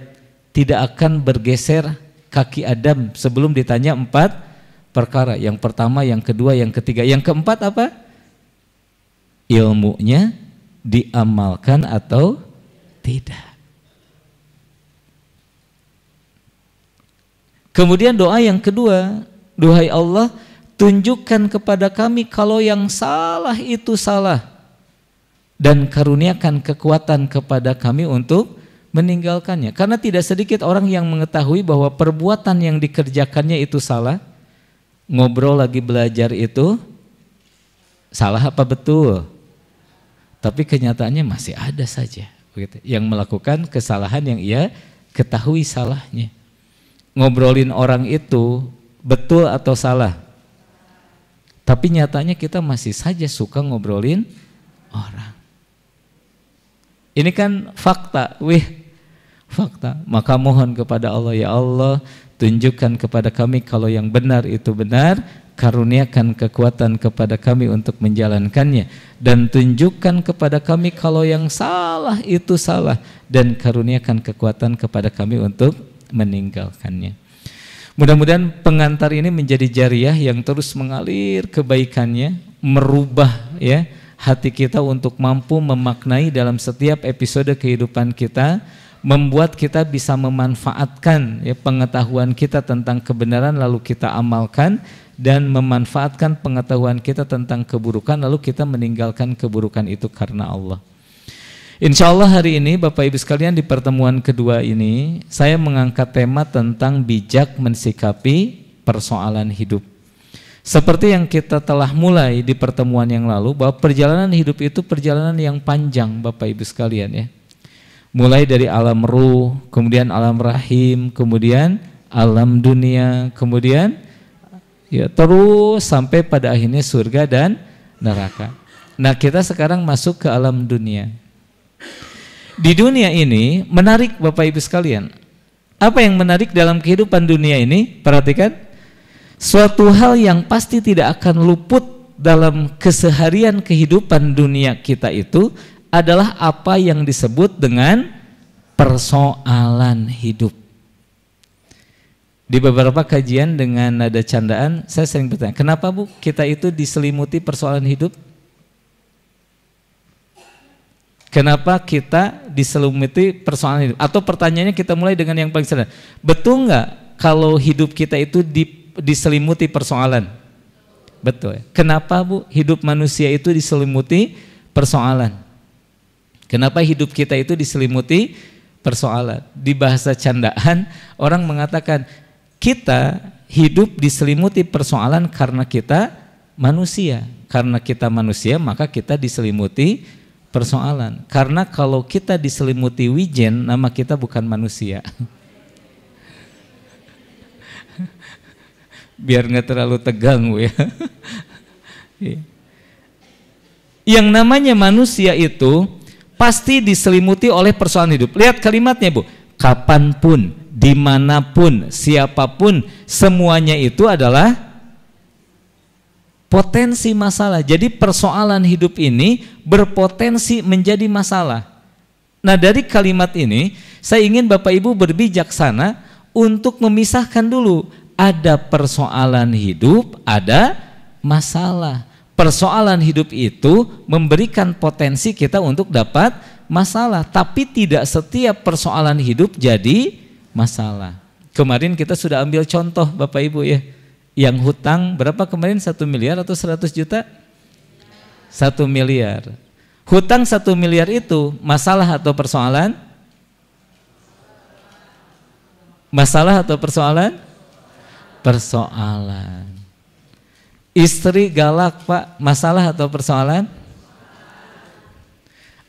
tidak akan bergeser kaki Adam sebelum ditanya 4 perkara. Yang pertama, yang kedua, yang ketiga. Yang keempat apa? Ilmunya diamalkan atau tidak. Kemudian doa yang kedua, duhai Allah, tunjukkan kepada kami kalau yang salah itu salah dan karuniakan kekuatan kepada kami untuk meninggalkannya. Karena tidak sedikit orang yang mengetahui bahwa perbuatan yang dikerjakannya itu salah. Ngobrol lagi belajar itu salah apa betul? Tapi kenyataannya masih ada saja yang melakukan kesalahan yang ia ketahui salahnya. Ngobrolin orang itu betul atau salah? Tapi nyatanya kita masih saja suka ngobrolin orang. Ini kan fakta, fakta. Maka mohon kepada Allah, ya Allah tunjukkan kepada kami kalau yang benar itu benar, karuniakan kekuatan kepada kami untuk menjalankannya, dan tunjukkan kepada kami kalau yang salah itu salah, dan karuniakan kekuatan kepada kami untuk meninggalkannya. Mudah-mudahan pengantar ini menjadi jariah yang terus mengalir kebaikannya, merubah ya hati kita untuk mampu memaknai dalam setiap episode kehidupan kita, membuat kita bisa memanfaatkan ya pengetahuan kita tentang kebenaran lalu kita amalkan, dan memanfaatkan pengetahuan kita tentang keburukan lalu kita meninggalkan keburukan itu karena Allah. Insya Allah hari ini Bapak Ibu sekalian di pertemuan kedua ini saya mengangkat tema tentang bijak mensikapi persoalan hidup. Seperti yang kita telah mulai di pertemuan yang lalu, bahwa perjalanan hidup itu perjalanan yang panjang Bapak Ibu sekalian ya. Mulai dari alam ruh, kemudian alam rahim, kemudian alam dunia, kemudian ya terus sampai pada akhirnya surga dan neraka. Nah, kita sekarang masuk ke alam dunia. Di dunia ini menarik Bapak Ibu sekalian. Apa yang menarik dalam kehidupan dunia ini? Perhatikan. Suatu hal yang pasti tidak akan luput dalam keseharian kehidupan dunia kita itu adalah apa yang disebut dengan persoalan hidup. Di beberapa kajian dengan nada candaan, saya sering bertanya, kenapa Bu kita itu diselimuti persoalan hidup? Kenapa kita diselimuti persoalan hidup? Atau pertanyaannya kita mulai dengan yang paling sederhana. Betul nggak kalau hidup kita itu diselimuti persoalan? Betul ya? Kenapa Bu hidup manusia itu diselimuti persoalan? Kenapa hidup kita itu diselimuti persoalan? Di bahasa candaan orang mengatakan kita hidup diselimuti persoalan karena kita manusia. Karena kita manusia maka kita diselimuti persoalan. Karena kalau kita diselimuti wijen, nama kita bukan manusia. Biar nggak terlalu tegang Bu ya. Yang namanya manusia itu pasti diselimuti oleh persoalan hidup. Lihat kalimatnya Bu, kapanpun, dimanapun, siapapun, semuanya itu adalah potensi masalah. Jadi persoalan hidup ini berpotensi menjadi masalah. Nah dari kalimat ini saya ingin Bapak Ibu berbijaksana untuk memisahkan dulu. Ada persoalan hidup, ada masalah. Persoalan hidup itu memberikan potensi kita untuk dapat masalah. Tapi tidak setiap persoalan hidup jadi masalah. Kemarin kita sudah ambil contoh Bapak Ibu ya. Yang hutang berapa kemarin, 1 miliar atau 100 juta? 1 miliar. Hutang 1 miliar itu masalah atau persoalan? Masalah atau persoalan? Persoalan. Istri galak Pak, masalah atau persoalan?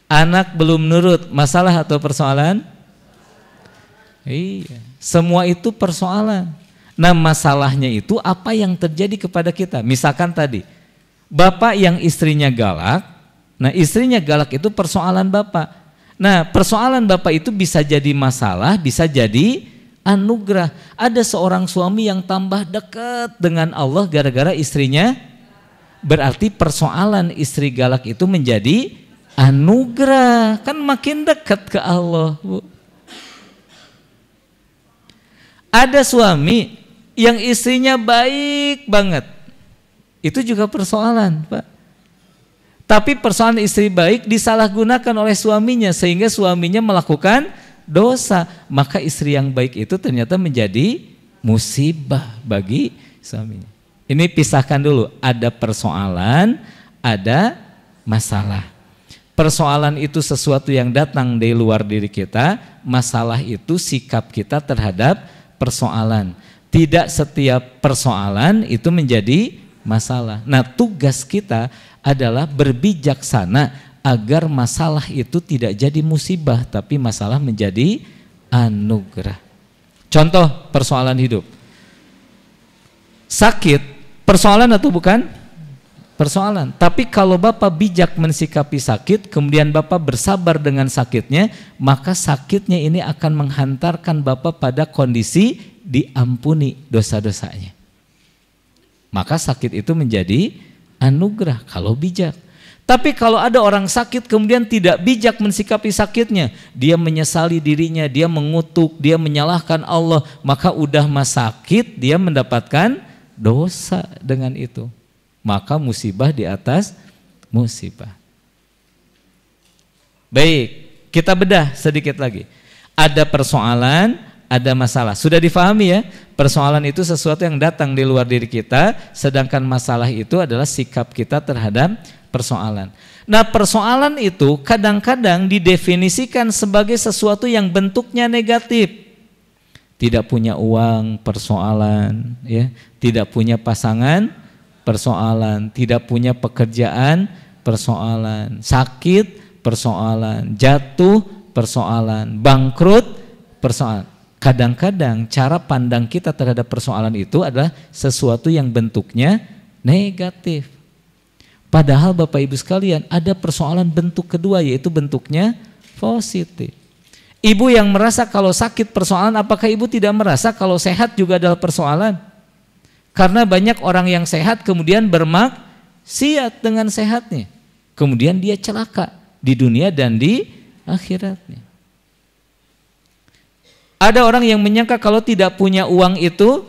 Anak belum nurut, masalah atau persoalan? Iya, semua itu persoalan. Nah masalahnya itu apa yang terjadi kepada kita. Misalkan tadi bapak yang istrinya galak, nah istrinya galak itu persoalan bapak. Nah persoalan bapak itu bisa jadi masalah, bisa jadi anugerah. Ada seorang suami yang tambah dekat dengan Allah gara-gara istrinya, berarti persoalan istri galak itu menjadi anugerah, kan makin dekat ke Allah Bu. Ada suami yang istrinya baik banget, itu juga persoalan Pak. Tapi persoalan istri baik disalahgunakan oleh suaminya sehingga suaminya melakukan dosa, maka istri yang baik itu ternyata menjadi musibah bagi suaminya. Ini pisahkan dulu, ada persoalan, ada masalah. Persoalan itu sesuatu yang datang dari luar diri kita, masalah itu sikap kita terhadap persoalan. Tidak setiap persoalan itu menjadi masalah. Nah tugas kita adalah berbijaksana agar masalah itu tidak jadi musibah, tapi masalah menjadi anugerah. Contoh persoalan hidup. Sakit, persoalan atau bukan? Persoalan. Tapi kalau Bapak bijak mensikapi sakit, kemudian Bapak bersabar dengan sakitnya, maka sakitnya ini akan menghantarkan Bapak pada kondisi diampuni dosa-dosanya. Maka sakit itu menjadi anugerah kalau bijak. Tapi kalau ada orang sakit kemudian tidak bijak mensikapi sakitnya, dia menyesali dirinya, dia mengutuk, dia menyalahkan Allah, maka udah sakit dia mendapatkan dosa dengan itu. Maka musibah di atas musibah. Baik, kita bedah sedikit lagi. Ada persoalan, ada masalah. Sudah difahami ya, persoalan itu sesuatu yang datang di luar diri kita, sedangkan masalah itu adalah sikap kita terhadap persoalan. Nah persoalan itu kadang-kadang didefinisikan sebagai sesuatu yang bentuknya negatif. Tidak punya uang, persoalan ya. Tidak punya pasangan, persoalan. Tidak punya pekerjaan, persoalan. Sakit, persoalan. Jatuh, persoalan. Bangkrut, persoalan. Kadang-kadang cara pandang kita terhadap persoalan itu adalah sesuatu yang bentuknya negatif. Padahal Bapak Ibu sekalian ada persoalan bentuk kedua, yaitu bentuknya positif. Ibu yang merasa kalau sakit persoalan, apakah ibu tidak merasa kalau sehat juga adalah persoalan? Karena banyak orang yang sehat kemudian bermaksiat dengan sehatnya. Kemudian dia celaka di dunia dan di akhiratnya. Ada orang yang menyangka kalau tidak punya uang itu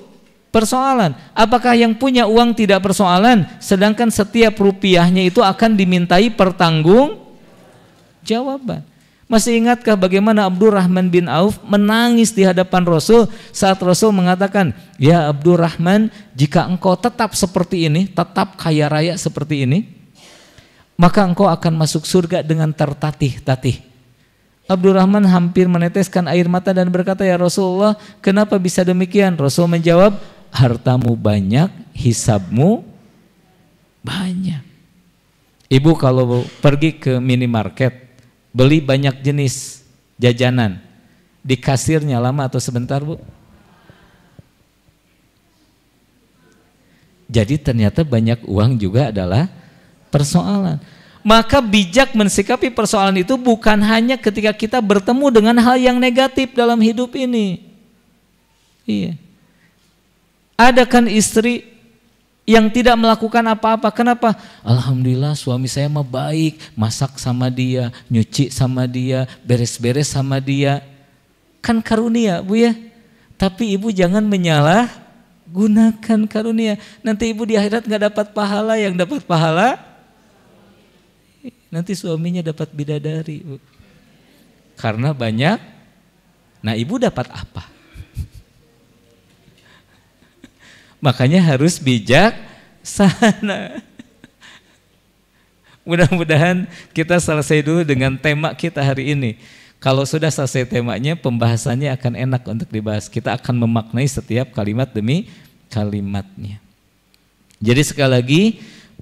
persoalan. Apakah yang punya uang tidak persoalan, sedangkan setiap rupiahnya itu akan dimintai pertanggungjawaban? Masih ingatkah bagaimana Abdurrahman bin Auf menangis di hadapan Rasul saat Rasul mengatakan, "Ya Abdurrahman, jika engkau tetap seperti ini, tetap kaya raya seperti ini, maka engkau akan masuk surga dengan tertatih-tatih." Abdurrahman hampir meneteskan air mata dan berkata, "Ya Rasulullah, kenapa bisa demikian?" Rasul menjawab, "Hartamu banyak, hisabmu banyak." Ibu kalau pergi ke minimarket, beli banyak jenis jajanan, di kasirnya lama atau sebentar Bu? Jadi ternyata banyak uang juga adalah persoalan. Maka bijak mensikapi persoalan itu bukan hanya ketika kita bertemu dengan hal yang negatif dalam hidup ini. Iya. Ada kan istri yang tidak melakukan apa-apa. Kenapa? Alhamdulillah suami saya mah baik, masak sama dia, nyuci sama dia, beres-beres sama dia. Kan karunia, Bu ya. Tapi ibu jangan gunakan karunia. Nanti ibu di akhirat nggak dapat pahala, yang dapat pahala nanti suaminya dapat bidadari, Bu. Karena banyak. Nah, ibu dapat apa? Makanya harus bijaksana. Mudah-mudahan kita selesai dulu dengan tema kita hari ini. Kalau sudah selesai temanya, pembahasannya akan enak untuk dibahas. Kita akan memaknai setiap kalimat demi kalimatnya. Jadi sekali lagi,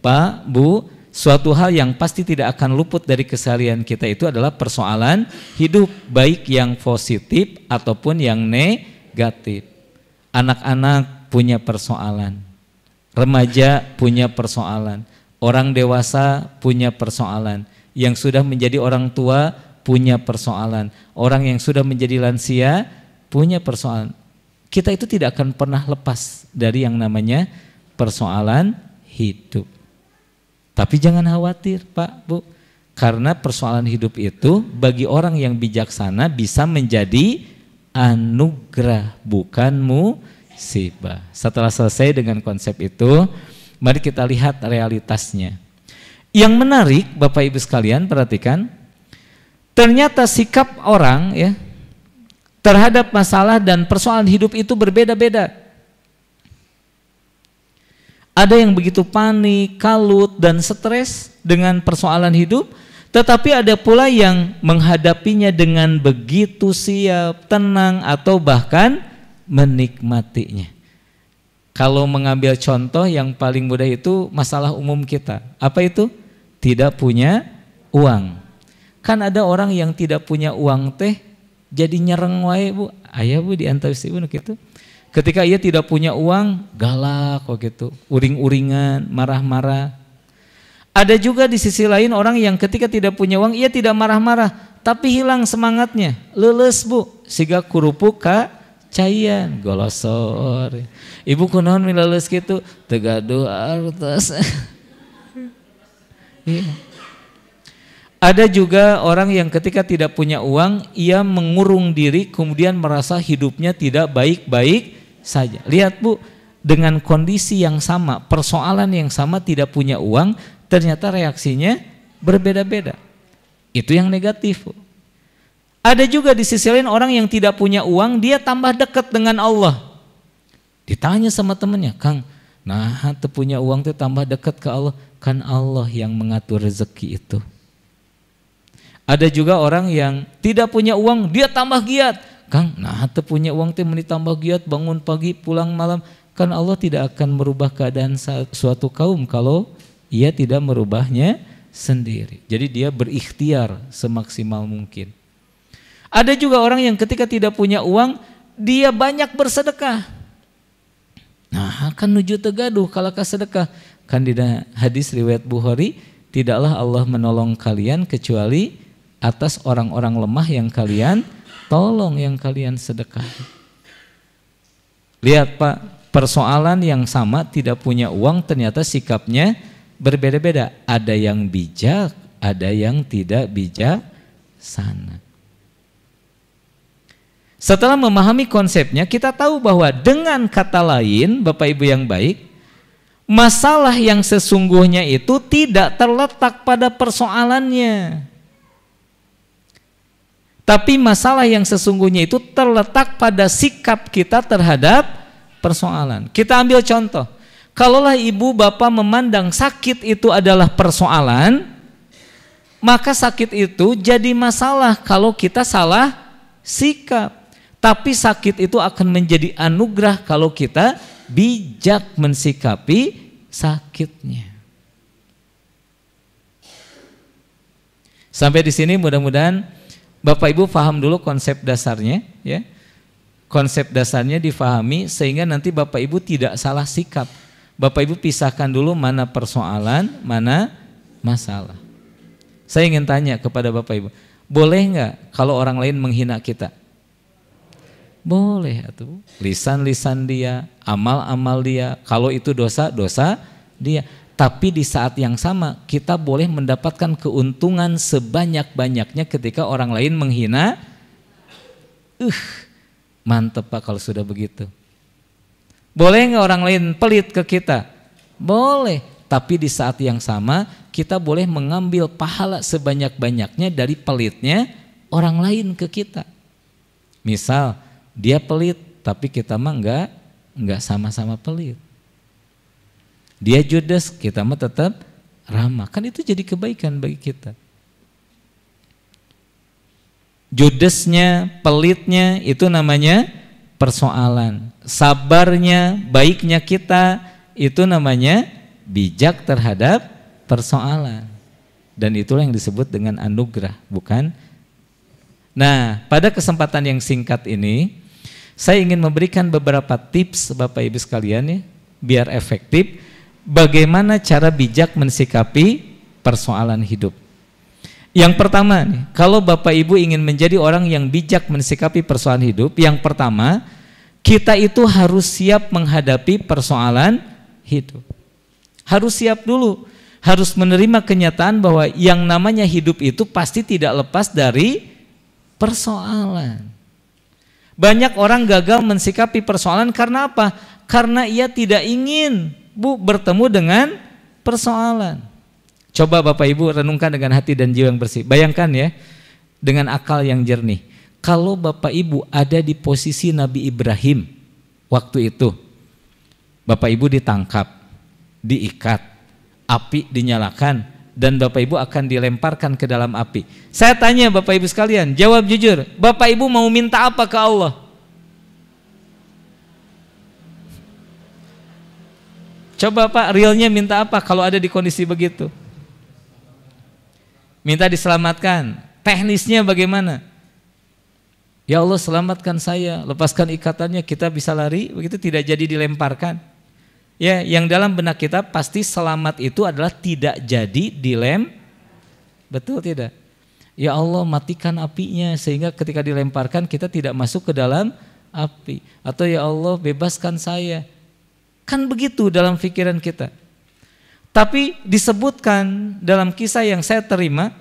Pak, Bu, suatu hal yang pasti tidak akan luput dari keseharian kita itu adalah persoalan hidup, baik yang positif ataupun yang negatif. Anak-anak punya persoalan, remaja punya persoalan, orang dewasa punya persoalan, yang sudah menjadi orang tua punya persoalan, orang yang sudah menjadi lansia punya persoalan. Kita itu tidak akan pernah lepas dari yang namanya persoalan hidup. Tapi jangan khawatir, Pak, Bu, karena persoalan hidup itu bagi orang yang bijaksana bisa menjadi anugerah, bukan musibah. Setelah selesai dengan konsep itu, mari kita lihat realitasnya. Yang menarik, Bapak Ibu sekalian, perhatikan, ternyata sikap orang ya terhadap masalah dan persoalan hidup itu berbeda-beda. Ada yang begitu panik, kalut, dan stres dengan persoalan hidup, tetapi ada pula yang menghadapinya dengan begitu siap, tenang, atau bahkan menikmatinya. Kalau mengambil contoh yang paling mudah itu masalah umum kita. Apa itu? Tidak punya uang. Kan ada orang yang tidak punya uang teh jadi nyereng wae, Bu. Aya, Bu, di antara ibu gitu. Ketika ia tidak punya uang, galak kok gitu, uring-uringan, marah-marah. Ada juga di sisi lain orang yang ketika tidak punya uang, ia tidak marah-marah, tapi hilang semangatnya, leles, Bu, siga kurupuk ka cayan, golosor. Ibu kunaon mileles gitu, tegaduh artos. Iya. Ada juga orang yang ketika tidak punya uang, ia mengurung diri, kemudian merasa hidupnya tidak baik-baik saja. Lihat, Bu, dengan kondisi yang sama, persoalan yang sama, tidak punya uang, ternyata reaksinya berbeda-beda. Itu yang negatif, Bu. Ada juga di sisi lain orang yang tidak punya uang, dia tambah dekat dengan Allah. Ditanya sama temannya, Kang, nah teu punya uang teh tambah dekat ke Allah. Kan Allah yang mengatur rezeki itu. Ada juga orang yang tidak punya uang, dia tambah giat. Kang, nah teu punya uang teh meni tambah giat, bangun pagi pulang malam. Kan Allah tidak akan merubah keadaan suatu kaum kalau ia tidak merubahnya sendiri. Jadi dia berikhtiar semaksimal mungkin. Ada juga orang yang ketika tidak punya uang, dia banyak bersedekah. Nah, kan nuju tegaduh kalau ka sedekah. Kan di hadis riwayat Bukhari, tidaklah Allah menolong kalian kecuali atas orang-orang lemah yang kalian tolong, yang kalian sedekah. Lihat, Pak, persoalan yang sama, tidak punya uang, ternyata sikapnya berbeda-beda. Ada yang bijak, ada yang tidak bijaksana. Setelah memahami konsepnya, kita tahu bahwa dengan kata lain, Bapak Ibu yang baik, masalah yang sesungguhnya itu tidak terletak pada persoalannya. Tapi masalah yang sesungguhnya itu terletak pada sikap kita terhadap persoalan. Kita ambil contoh. Kalaulah ibu bapak memandang sakit itu adalah persoalan, maka sakit itu jadi masalah kalau kita salah sikap. Tapi sakit itu akan menjadi anugerah kalau kita bijak mensikapi sakitnya. Sampai di sini mudah-mudahan Bapak Ibu paham dulu konsep dasarnya, ya. Konsep dasarnya difahami sehingga nanti Bapak Ibu tidak salah sikap. Bapak Ibu pisahkan dulu mana persoalan, mana masalah. Saya ingin tanya kepada Bapak Ibu, boleh nggak kalau orang lain menghina kita? Boleh atuh. Lisan-lisan dia, amal-amal dia, kalau itu dosa dia. Tapi di saat yang sama kita boleh mendapatkan keuntungan sebanyak-banyaknya ketika orang lain menghina. Mantep Pak kalau sudah begitu. Boleh nggak orang lain pelit ke kita? Boleh. Tapi di saat yang sama kita boleh mengambil pahala sebanyak-banyaknya dari pelitnya orang lain ke kita. Misal dia pelit tapi kita mah enggak sama-sama pelit. Dia judes, kita mah tetap ramah. Kan itu jadi kebaikan bagi kita. Judesnya, pelitnya itu namanya persoalan. Sabarnya, baiknya kita itu namanya bijak terhadap persoalan. Dan itulah yang disebut dengan anugerah, bukan? Nah, pada kesempatan yang singkat ini saya ingin memberikan beberapa tips Bapak Ibu sekalian ya, biar efektif bagaimana cara bijak mensikapi persoalan hidup. Yang pertama nih, kalau Bapak Ibu ingin menjadi orang yang bijak mensikapi persoalan hidup, yang pertama kita itu harus siap menghadapi persoalan hidup. Harus siap dulu, harus menerima kenyataan bahwa yang namanya hidup itu pasti tidak lepas dari persoalan. Banyak orang gagal mensikapi persoalan karena apa? Karena ia tidak ingin bertemu dengan persoalan. Coba Bapak Ibu renungkan dengan hati dan jiwa yang bersih. Bayangkan ya, dengan akal yang jernih. Kalau Bapak Ibu ada di posisi Nabi Ibrahim waktu itu, Bapak Ibu ditangkap, diikat, api dinyalakan, dan Bapak Ibu akan dilemparkan ke dalam api. Saya tanya Bapak Ibu sekalian, jawab jujur, Bapak Ibu mau minta apa ke Allah? Coba Pak, realnya minta apa kalau ada di kondisi begitu? Minta diselamatkan. Teknisnya bagaimana? Ya Allah selamatkan saya, lepaskan ikatannya, kita bisa lari, begitu tidak jadi dilemparkan. Ya, yang dalam benak kita pasti selamat itu adalah tidak jadi betul tidak? Ya Allah matikan apinya sehingga ketika dilemparkan kita tidak masuk ke dalam api. Atau ya Allah bebaskan saya. Kan begitu dalam pikiran kita. Tapi disebutkan dalam kisah yang saya terima,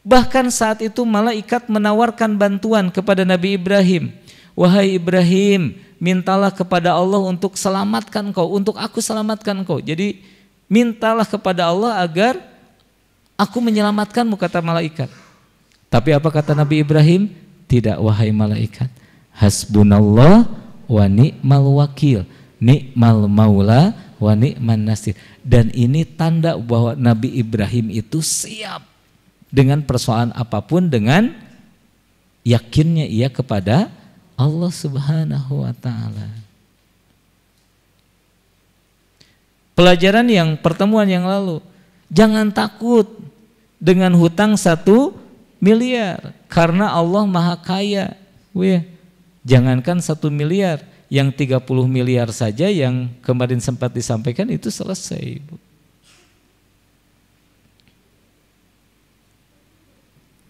bahkan saat itu malaikat menawarkan bantuan kepada Nabi Ibrahim. Wahai Ibrahim, mintalah kepada Allah untuk selamatkan kau, untuk aku selamatkan kau. Jadi mintalah kepada Allah agar aku menyelamatkanmu, kata malaikat. Tapi apa kata Nabi Ibrahim? Tidak wahai malaikat. Hasbunallah wa ni'mal wakil, ni'mal maula wa ni'man nasir. Dan ini tanda bahwa Nabi Ibrahim itu siap dengan persoalan apapun dengan yakinnya ia kepada Allah Subhanahu wa ta'ala. Pelajaran yang pertemuan yang lalu, jangan takut dengan hutang 1 miliar karena Allah Maha Kaya. Jangankan 1 miliar, yang 30 miliar saja yang kemarin sempat disampaikan itu selesai, Bu.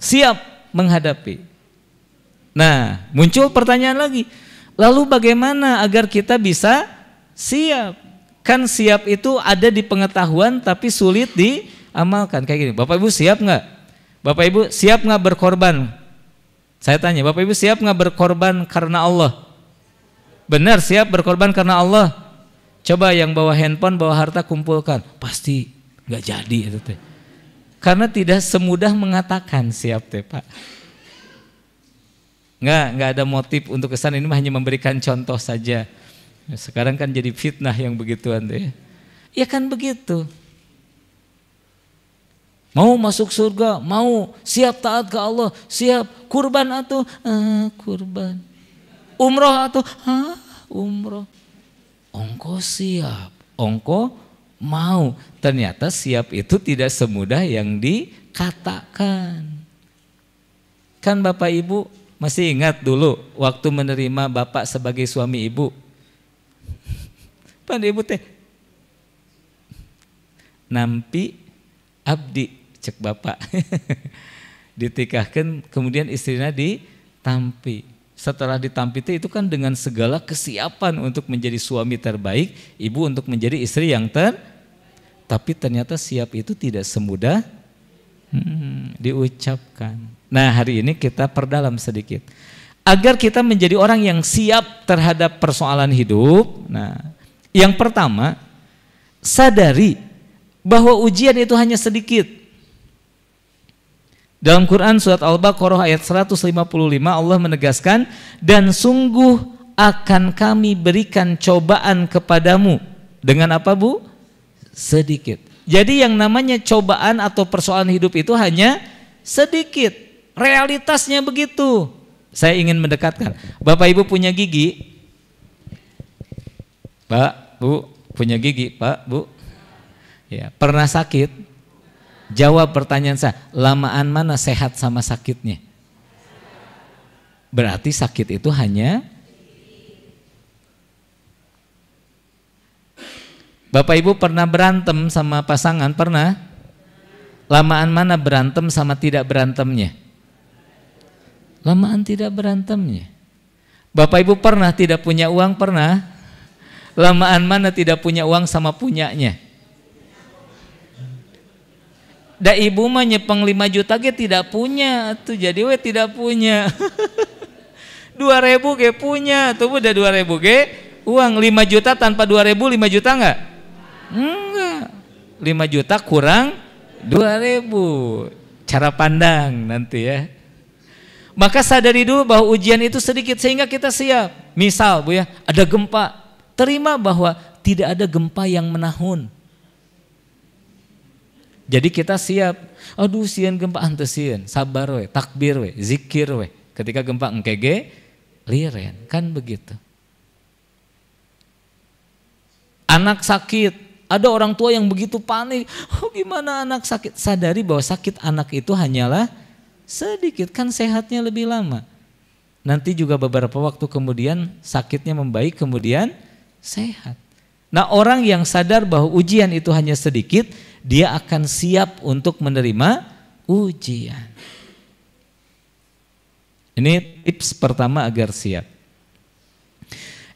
Siap menghadapi. Nah, muncul pertanyaan lagi. Lalu bagaimana agar kita bisa siap? Kan siap itu ada di pengetahuan tapi sulit diamalkan. Kayak gini, Bapak Ibu siap nggak? Bapak Ibu siap nggak berkorban? Saya tanya, Bapak Ibu siap nggak berkorban karena Allah? Benar siap berkorban karena Allah? Coba yang bawa handphone, bawa harta kumpulkan. Pasti nggak jadi itu teh. Karena tidak semudah mengatakan siap teh Pak. Enggak ada motif untuk kesan, ini hanya memberikan contoh saja. Sekarang kan jadi fitnah yang begituan deh. Ya kan begitu. Mau masuk surga, mau siap taat ke Allah, siap kurban atau kurban. Umroh atau umroh. Ongko siap, ongko mau. Ternyata siap itu tidak semudah yang dikatakan. Kan Bapak Ibu masih ingat dulu waktu menerima Bapak sebagai suami Ibu. Pan Ibu teh nampi abdi cek bapak. Ditikahkan kemudian istrinya ditampi. Setelah ditampi itu kan dengan segala kesiapan untuk menjadi suami terbaik, ibu untuk menjadi istri yang tapi ternyata siap itu tidak semudah diucapkan. Nah, hari ini kita perdalam sedikit agar kita menjadi orang yang siap terhadap persoalan hidup. Nah, yang pertama, sadari bahwa ujian itu hanya sedikit. Dalam Quran surat Al-Baqarah ayat 155 Allah menegaskan, dan sungguh akan kami berikan cobaan kepadamu dengan apa, Bu? Sedikit. Jadi yang namanya cobaan atau persoalan hidup itu hanya sedikit. Realitasnya begitu. Saya ingin mendekatkan. Bapak Ibu punya gigi? Pak, Bu, punya gigi, Pak, Bu? Ya, pernah sakit? Jawab pertanyaan saya, lamaan mana sehat sama sakitnya? Berarti sakit itu hanya. Bapak Ibu pernah berantem sama pasangan? Pernah? Lamaan mana berantem sama tidak berantemnya? Lamaan tidak berantemnya. Bapak Ibu pernah tidak punya uang? Pernah? Lamaan mana tidak punya uang sama punyanya? Da ibu mah nyepeng 5 juta ge tidak punya tuh, jadi we tidak punya. 2.000 ge punya tuh, udah 2.000 ge uang. 5 juta tanpa 2.000 5 juta enggak? Enggak. 5 juta kurang 2.000. Cara pandang nanti ya. Maka sadari dulu bahwa ujian itu sedikit sehingga kita siap. Misal Bu ya, ada gempa, terima bahwa tidak ada gempa yang menahun. Jadi kita siap. Aduh sieun gempa henteu sieun, sabar we, takbir we, zikir we. Ketika gempa engkege liren, kan begitu. Anak sakit, ada orang tua yang begitu panik. Oh gimana anak sakit? Sadari bahwa sakit anak itu hanyalah sedikit, kan sehatnya lebih lama. Nanti juga beberapa waktu kemudian sakitnya membaik, kemudian sehat. Nah, orang yang sadar bahwa ujian itu hanya sedikit, dia akan siap untuk menerima ujian. Ini tips pertama agar siap.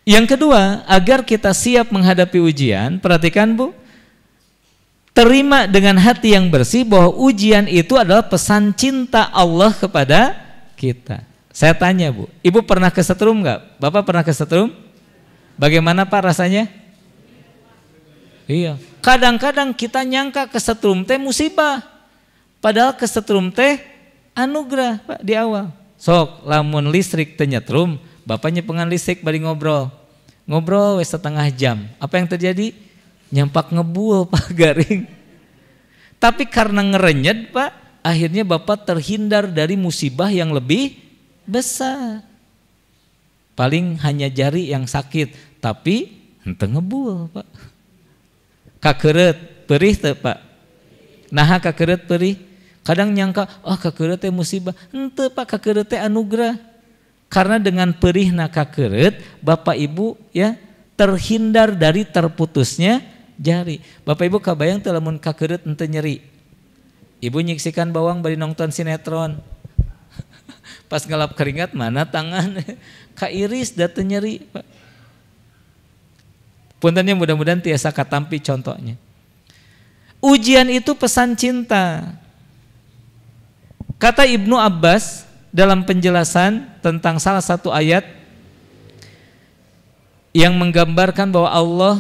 Yang kedua, agar kita siap menghadapi ujian, perhatikan Bu, terima dengan hati yang bersih bahwa ujian itu adalah pesan cinta Allah kepada kita. Saya tanya Bu, Ibu pernah kesetrum nggak? Bapak pernah kesetrum? Bagaimana Pak rasanya? Iya. Kadang-kadang kita nyangka kesetrum teh musibah, padahal kesetrum teh anugerah Pak di awal. Sok lamun listrik teh nyetrum, Bapak nyepengan listrik bari ngobrol wes setengah jam. Apa yang terjadi? Nyampak ngebul Pak garing. Tapi karena ngerenyet Pak, akhirnya Bapak terhindar dari musibah yang lebih besar. Paling hanya jari yang sakit, tapi henteu ngebul Pak. Kakeureut perih teu Pak? Naha kakeureut perih? Kadang nyangka, kakeureut teh musibah. Henteu Pak, kakeureut teh anugerah. Karena dengan perihna kakeureut, Bapak Ibu ya terhindar dari terputusnya jari. Bapak Ibu kabayang teu lamun kakeureut henteu nyeri. Ibu nyiksikan bawang bari nonton sinetron. Pas ngelap keringat mana tangan kairis da teu nyeri Pak. Puntennya mudah-mudahan tiasa katampi contohnya. Ujian itu pesan cinta. Kata Ibnu Abbas dalam penjelasan tentang salah satu ayat yang menggambarkan bahwa Allah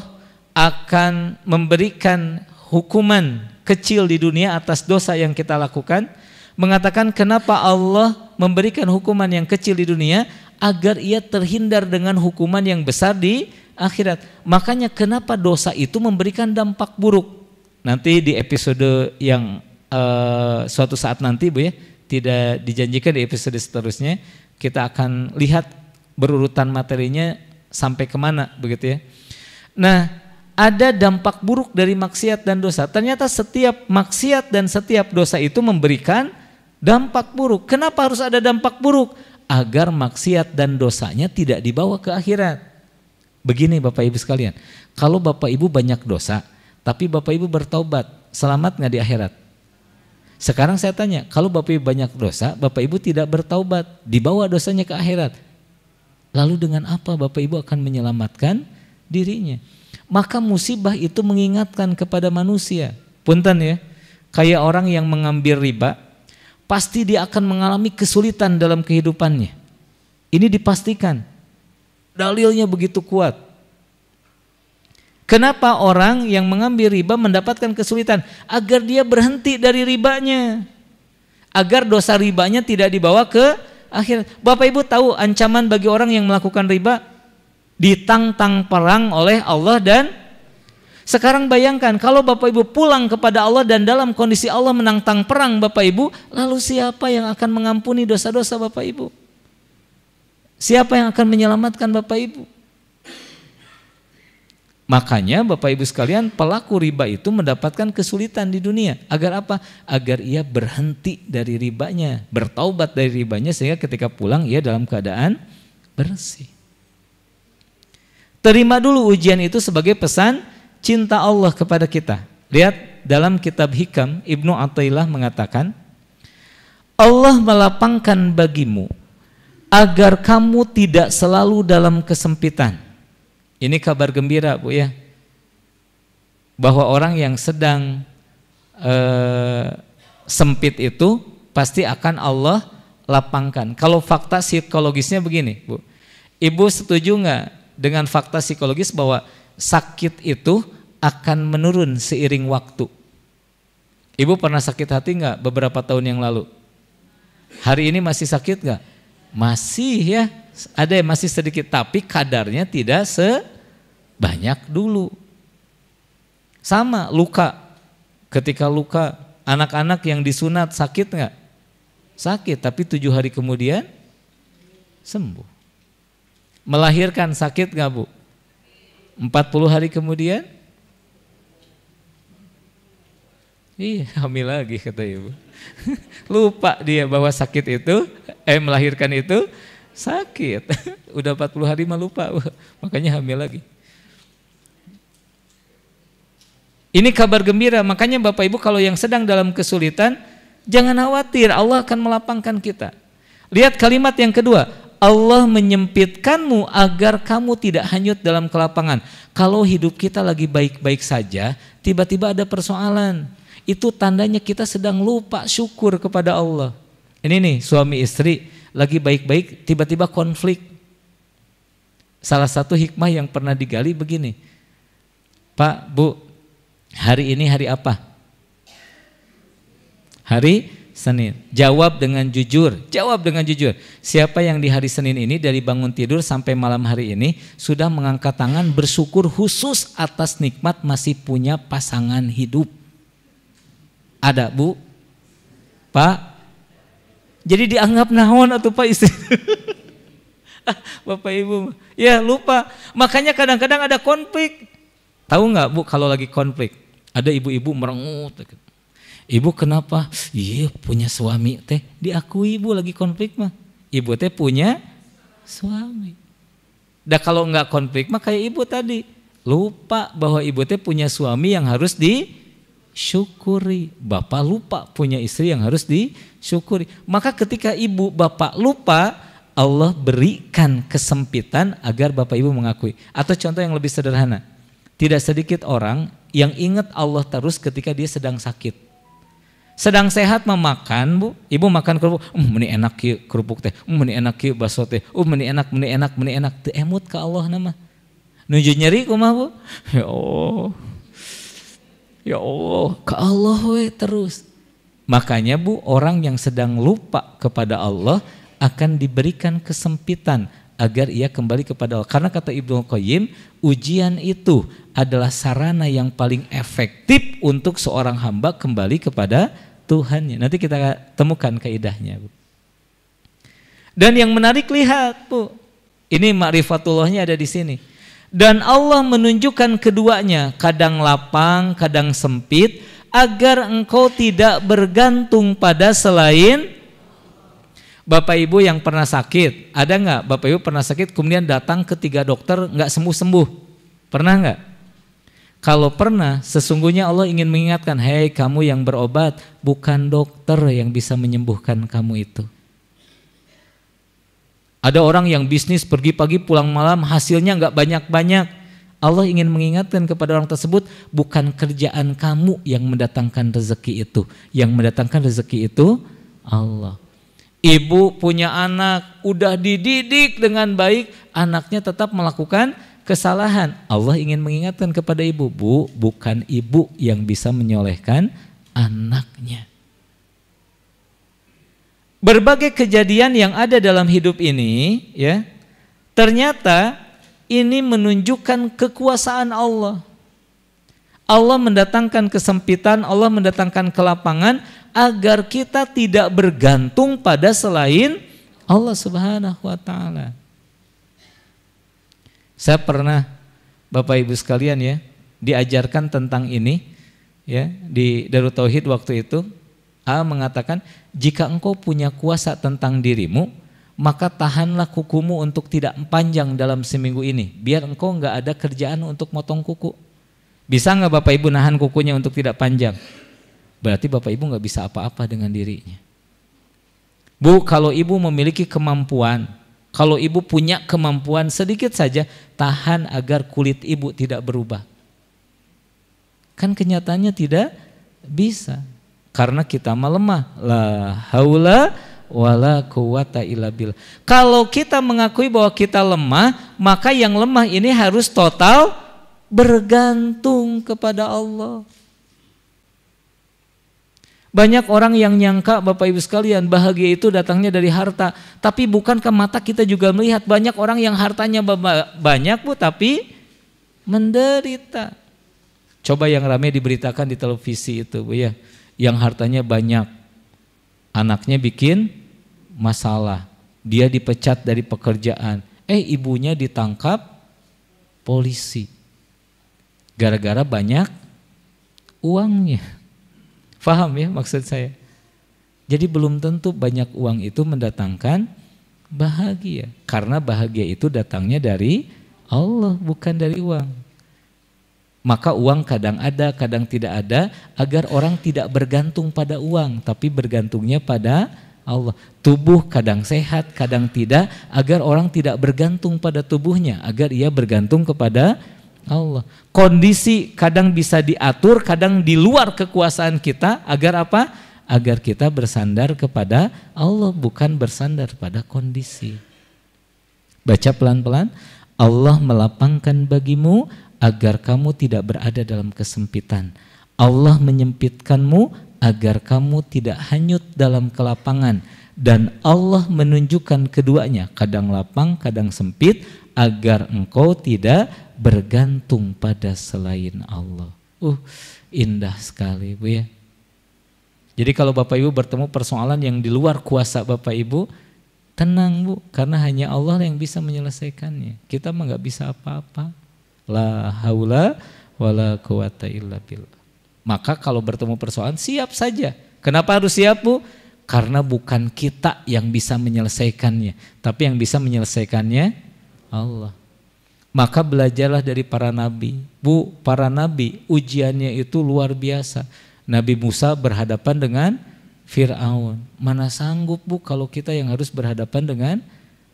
akan memberikan hukuman kecil di dunia atas dosa yang kita lakukan, mengatakan kenapa Allah memberikan hukuman yang kecil di dunia agar ia terhindar dengan hukuman yang besar di akhirat. Makanya kenapa dosa itu memberikan dampak buruk. Nanti di episode yang suatu saat nanti Bu ya, tidak dijanjikan di episode seterusnya, kita akan lihat berurutan materinya sampai kemana begitu ya. Nah, ada dampak buruk dari maksiat dan dosa. Ternyata setiap maksiat dan setiap dosa itu memberikan dampak buruk. Kenapa harus ada dampak buruk? Agar maksiat dan dosanya tidak dibawa ke akhirat. Begini Bapak Ibu sekalian, kalau Bapak Ibu banyak dosa, tapi Bapak Ibu bertaubat, selamat nggak di akhirat? Sekarang saya tanya, kalau Bapak Ibu banyak dosa, Bapak Ibu tidak bertaubat, dibawa dosanya ke akhirat. Lalu dengan apa Bapak Ibu akan menyelamatkan dirinya? Maka musibah itu mengingatkan kepada manusia. Punten ya, kayak orang yang mengambil riba, pasti dia akan mengalami kesulitan dalam kehidupannya. Ini dipastikan. Dalilnya begitu kuat. Kenapa orang yang mengambil riba mendapatkan kesulitan? Agar dia berhenti dari ribanya. Agar dosa ribanya tidak dibawa ke akhirat. Bapak Ibu tahu ancaman bagi orang yang melakukan riba? Ditantang perang oleh Allah. Dan sekarang bayangkan kalau Bapak Ibu pulang kepada Allah dan dalam kondisi Allah menantang perang Bapak Ibu, lalu siapa yang akan mengampuni dosa-dosa Bapak Ibu? Siapa yang akan menyelamatkan Bapak Ibu? Makanya Bapak Ibu sekalian, pelaku riba itu mendapatkan kesulitan di dunia. Agar apa? Agar ia berhenti dari ribanya, bertaubat dari ribanya, sehingga ketika pulang ia dalam keadaan bersih. Terima dulu ujian itu sebagai pesan cinta Allah kepada kita. Lihat dalam kitab Hikam, Ibnu Athaillah mengatakan, Allah melapangkan bagimu agar kamu tidak selalu dalam kesempitan. Ini kabar gembira Bu ya, bahwa orang yang sedang sempit itu pasti akan Allah lapangkan. Kalau fakta psikologisnya begini Bu, Ibu setuju nggak dengan fakta psikologis bahwa sakit itu akan menurun seiring waktu? Ibu pernah sakit hati nggak beberapa tahun yang lalu? Hari ini masih sakit nggak? Masih ya. Ada yang masih sedikit, tapi kadarnya tidak sebanyak dulu. Sama luka, ketika luka anak-anak yang disunat sakit nggak? Sakit, tapi 7 hari kemudian sembuh. Melahirkan sakit nggak Bu? 40 hari kemudian? Iya, hamil lagi kata ibu. Lupa dia bahwa sakit itu, melahirkan itu sakit. Udah 40 hari mah lupa, makanya hamil lagi. Ini kabar gembira, makanya Bapak Ibu kalau yang sedang dalam kesulitan, jangan khawatir, Allah akan melapangkan kita. Lihat kalimat yang kedua, Allah menyempitkanmu agar kamu tidak hanyut dalam kelapangan. Kalau hidup kita lagi baik-baik saja, tiba-tiba ada persoalan, itu tandanya kita sedang lupa syukur kepada Allah. Ini nih suami istri lagi baik-baik, tiba-tiba konflik. Salah satu hikmah yang pernah digali begini, Pak, Bu, hari ini hari apa? Hari Senin. Jawab dengan jujur, jawab dengan jujur. Siapa yang di hari Senin ini dari bangun tidur sampai malam hari ini sudah mengangkat tangan bersyukur khusus atas nikmat masih punya pasangan hidup? Ada Bu? Pak? Jadi dianggap naon atau Pak istri? Bapak Ibu, ya lupa. Makanya kadang-kadang ada konflik. Tahu nggak Bu kalau lagi konflik? Ada ibu-ibu merengut. Ibu kenapa? Iya punya suami teh. Diakui Bu lagi konflik mah. Ibu teh punya suami. Dah kalau nggak konflik mah kayak ibu tadi. Lupa bahwa ibu teh punya suami yang harus disyukuri. Bapak lupa punya istri yang harus disyukuri. Maka ketika ibu bapak lupa, Allah berikan kesempitan agar Bapak Ibu mengakui. Atau contoh yang lebih sederhana, tidak sedikit orang yang ingat Allah terus ketika dia sedang sakit. Sedang sehat memakan Bu, Ibu makan kerupuk, meni enak kieu kerupuk teh, meni enak kieu bakso teh, meni enak, teu emut ka Allah nama. Nuju nyeri kumaha Bu? Ya Allah, ka Allah we terus. Makanya Bu, orang yang sedang lupa kepada Allah akan diberikan kesempitan agar ia kembali kepada Allah. Karena kata Ibnu Qayyim, ujian itu adalah sarana yang paling efektif untuk seorang hamba kembali kepada Tuhannya. Nanti kita temukan kaidahnya Bu. Dan yang menarik lihat Bu, ini ma'rifatullahnya ada di sini. Dan Allah menunjukkan keduanya, kadang lapang, kadang sempit, agar engkau tidak bergantung pada selain. Bapak Ibu yang pernah sakit, ada nggak Bapak Ibu pernah sakit kemudian datang ke 3 dokter nggak sembuh-sembuh? Pernah nggak? Kalau pernah, sesungguhnya Allah ingin mengingatkan, hei kamu yang berobat, bukan dokter yang bisa menyembuhkan kamu itu. Ada orang yang bisnis pergi pagi pulang malam, hasilnya nggak banyak-banyak. Allah ingin mengingatkan kepada orang tersebut, bukan kerjaan kamu yang mendatangkan rezeki itu. Yang mendatangkan rezeki itu Allah. Ibu punya anak, udah dididik dengan baik, anaknya tetap melakukan kesalahan. Allah ingin mengingatkan kepada ibu, bu, bukan ibu yang bisa menyolehkan anaknya. Berbagai kejadian yang ada dalam hidup ini, ya, ternyata ini menunjukkan kekuasaan Allah. Allah mendatangkan kesempitan, Allah mendatangkan kelapangan agar kita tidak bergantung pada selain Allah Subhanahu wa taala. Saya pernah, Bapak Ibu sekalian ya, diajarkan tentang ini ya di Darut Tauhid waktu itu. A mengatakan, jika engkau punya kuasa tentang dirimu, maka tahanlah kukumu untuk tidak panjang dalam seminggu ini, biar engkau nggak ada kerjaan untuk motong kuku. Bisa nggak Bapak Ibu nahan kukunya untuk tidak panjang? Berarti Bapak Ibu nggak bisa apa-apa dengan dirinya. Bu, kalau ibu memiliki kemampuan, kalau ibu punya kemampuan sedikit saja, tahan agar kulit ibu tidak berubah. Kan kenyataannya tidak bisa. Karena kita melemah. La haula wala quwata illa billah. Kalau kita mengakui bahwa kita lemah, maka yang lemah ini harus total bergantung kepada Allah. Banyak orang yang nyangka Bapak Ibu sekalian bahagia itu datangnya dari harta. Tapi bukankah mata kita juga melihat banyak orang yang hartanya banyak Bu, tapi menderita. Coba yang ramai diberitakan di televisi itu Bu ya. Yang hartanya banyak, anaknya bikin masalah, dia dipecat dari pekerjaan, ibunya ditangkap polisi, gara-gara banyak uangnya. Paham ya maksud saya? Jadi belum tentu banyak uang itu mendatangkan bahagia, karena bahagia itu datangnya dari Allah, bukan dari uang. Maka uang kadang ada, kadang tidak ada, agar orang tidak bergantung pada uang, tapi bergantungnya pada Allah. Tubuh kadang sehat, kadang tidak, agar orang tidak bergantung pada tubuhnya, agar ia bergantung kepada Allah. Kondisi kadang bisa diatur, kadang di luar kekuasaan kita, agar apa? Agar kita bersandar kepada Allah, bukan bersandar pada kondisi. Baca pelan-pelan. Allah melapangkan bagimu agar kamu tidak berada dalam kesempitan. Allah menyempitkanmu agar kamu tidak hanyut dalam kelapangan. Dan Allah menunjukkan keduanya, kadang lapang, kadang sempit, agar engkau tidak bergantung pada selain Allah. Indah sekali Bu ya. Jadi kalau Bapak Ibu bertemu persoalan yang di luar kuasa Bapak Ibu, tenang Bu, karena hanya Allah yang bisa menyelesaikannya. Kita mah gak bisa apa-apa. La haula wala quwata illa billah. Maka kalau bertemu persoalan siap saja. Kenapa harus siap Bu? Karena bukan kita yang bisa menyelesaikannya, tapi yang bisa menyelesaikannya Allah. Maka belajarlah dari para nabi. Bu, para nabi ujiannya itu luar biasa. Nabi Musa berhadapan dengan Fir'aun. Mana sanggup Bu kalau kita yang harus berhadapan dengan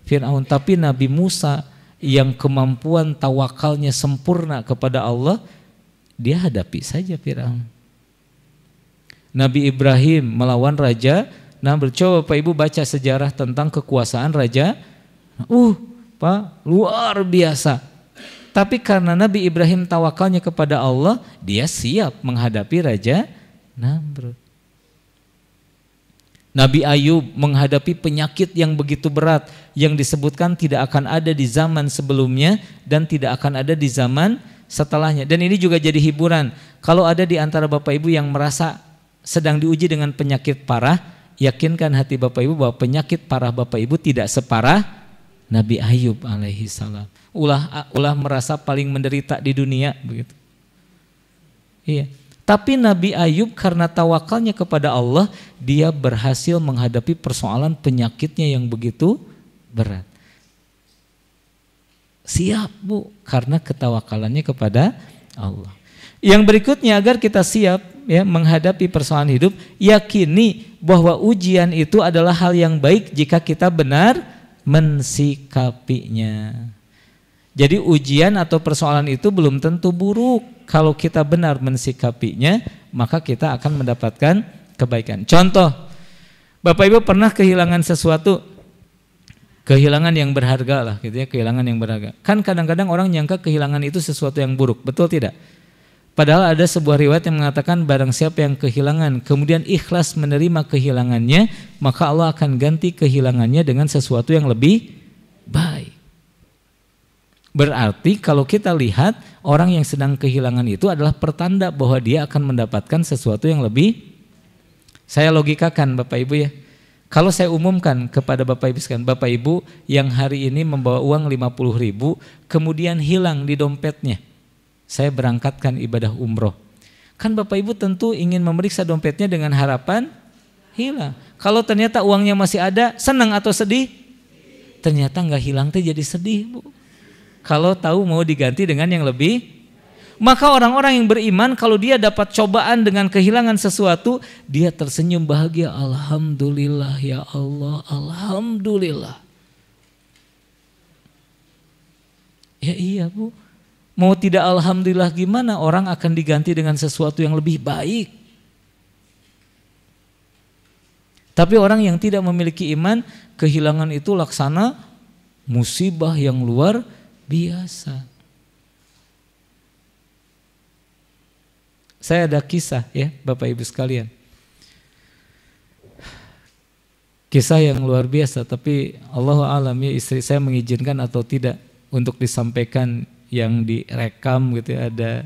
Fir'aun. Tapi Nabi Musa yang kemampuan tawakalnya sempurna kepada Allah, dia hadapi saja Fir'aun. Nabi Ibrahim melawan Raja Namrud. Coba Pak Ibu baca sejarah tentang kekuasaan Raja. Pak, luar biasa. Tapi karena Nabi Ibrahim tawakalnya kepada Allah, dia siap menghadapi Raja Namrud. Nabi Ayub menghadapi penyakit yang begitu berat yang disebutkan tidak akan ada di zaman sebelumnya dan tidak akan ada di zaman setelahnya. Dan ini juga jadi hiburan. Kalau ada di antara Bapak Ibu yang merasa sedang diuji dengan penyakit parah, yakinkan hati Bapak Ibu bahwa penyakit parah Bapak Ibu tidak separah Nabi Ayub alaihi salam. Ulah merasa paling menderita di dunia begitu. Iya. Tapi Nabi Ayub karena tawakalnya kepada Allah, dia berhasil menghadapi persoalan penyakitnya yang begitu berat. Siap Bu, karena ketawakalannya kepada Allah. Yang berikutnya agar kita siap ya menghadapi persoalan hidup, yakini bahwa ujian itu adalah hal yang baik jika kita benar mensikapinya. Jadi ujian atau persoalan itu belum tentu buruk. Kalau kita benar mensikapinya, maka kita akan mendapatkan kebaikan. Contoh, Bapak Ibu pernah kehilangan sesuatu, kehilangan yang berharga lah gitu ya, kehilangan yang berharga. Kan kadang-kadang orang nyangka kehilangan itu sesuatu yang buruk, betul tidak? Padahal ada sebuah riwayat yang mengatakan barang siapa yang kehilangan kemudian ikhlas menerima kehilangannya, maka Allah akan ganti kehilangannya dengan sesuatu yang lebih baik. Berarti kalau kita lihat orang yang sedang kehilangan itu adalah pertanda bahwa dia akan mendapatkan sesuatu yang lebih. Saya logikakan Bapak Ibu ya. Kalau saya umumkan kepada Bapak Ibu sekalian, Bapak Ibu yang hari ini membawa uang 50.000 kemudian hilang di dompetnya. Saya berangkatkan ibadah umroh. Kan Bapak Ibu tentu ingin memeriksa dompetnya dengan harapan hilang. Kalau ternyata uangnya masih ada, senang atau sedih? Ternyata nggak hilang tuh jadi sedih, Bu. Kalau tahu mau diganti dengan yang lebih, maka orang-orang yang beriman kalau dia dapat cobaan dengan kehilangan sesuatu, dia tersenyum bahagia, alhamdulillah ya Allah, alhamdulillah. Ya iya, Bu. Mau tidak alhamdulillah gimana, orang akan diganti dengan sesuatu yang lebih baik. Tapi orang yang tidak memiliki iman, kehilangan itu laksana musibah yang luar biasa. Saya ada kisah ya Bapak Ibu sekalian. Kisah yang luar biasa, tapi Allahu a'lam ya, istri saya mengizinkan atau tidak untuk disampaikan yang direkam gitu ya, ada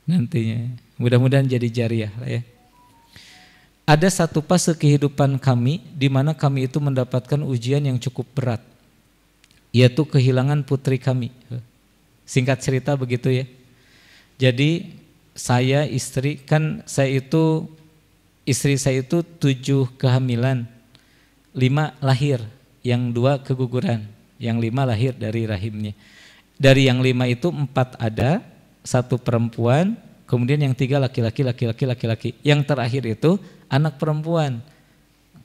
nantinya. Mudah-mudahan jadi jariah lah ya. Ada satu fase kehidupan kami di mana kami itu mendapatkan ujian yang cukup berat, yaitu kehilangan putri kami. Singkat cerita begitu ya. Jadi saya istri saya itu 7 kehamilan, 5 lahir, yang 2 keguguran, yang 5 lahir dari rahimnya. Dari yang 5 itu 4 ada, 1 perempuan, kemudian yang 3 laki-laki. Yang terakhir itu anak perempuan.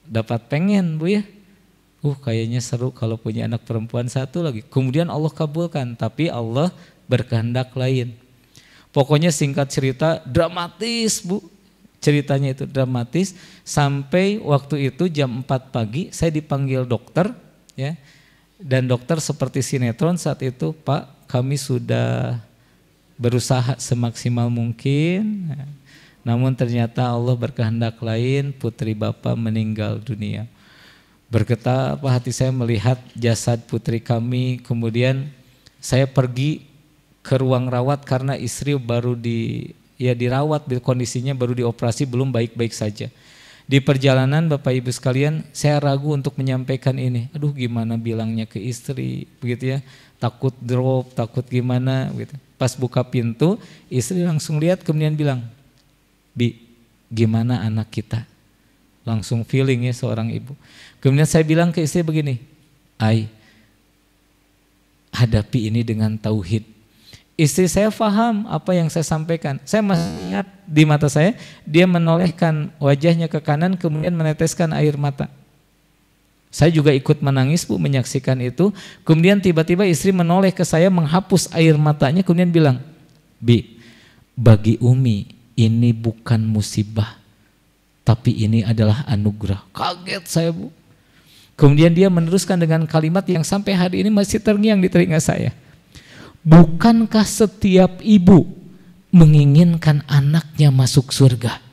Dapat pengen Bu ya. Kayaknya seru kalau punya anak perempuan 1 lagi. Kemudian Allah kabulkan, tapi Allah berkehendak lain. Pokoknya singkat cerita dramatis Bu. Ceritanya itu dramatis sampai waktu itu jam 4 pagi saya dipanggil dokter ya. Dan dokter seperti sinetron saat itu, Pak, kami sudah berusaha semaksimal mungkin, namun ternyata Allah berkehendak lain, putri Bapak meninggal dunia. Bergetar hati saya melihat jasad putri kami, kemudian saya pergi ke ruang rawat karena istri baru dirawat, kondisinya baru dioperasi, belum baik-baik saja. Di perjalanan Bapak Ibu sekalian, saya ragu untuk menyampaikan ini. Aduh gimana bilangnya ke istri, begitu ya. Takut drop, takut gimana gitu. Pas buka pintu, istri langsung lihat kemudian bilang, "Bi, gimana anak kita?" Langsung feeling ya seorang ibu. Kemudian saya bilang ke istri begini, "Ai, hadapi ini dengan tauhid." Istri saya paham apa yang saya sampaikan. Saya masih ingat di mata saya, dia menolehkan wajahnya ke kanan kemudian meneteskan air mata. Saya juga ikut menangis Bu menyaksikan itu. Kemudian tiba-tiba istri menoleh ke saya menghapus air matanya kemudian bilang, "Bi, bagi Umi ini bukan musibah, tapi ini adalah anugerah." Kaget saya Bu. Kemudian dia meneruskan dengan kalimat yang sampai hari ini masih terngiang di telinga saya. "Bukankah setiap ibu menginginkan anaknya masuk surga?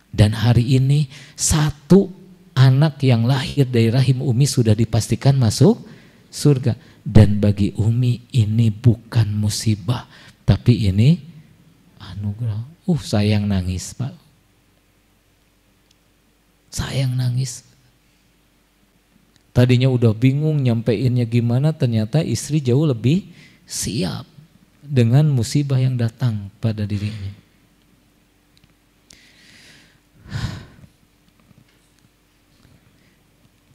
Dan hari ini 1 anak yang lahir dari rahim Umi sudah dipastikan masuk surga. Dan bagi Umi ini bukan musibah, tapi ini anugerah." Saya yang nangis Pak. Saya yang nangis. Tadinya udah bingung nyampeinnya gimana, ternyata istri jauh lebih siap dengan musibah yang datang pada dirinya.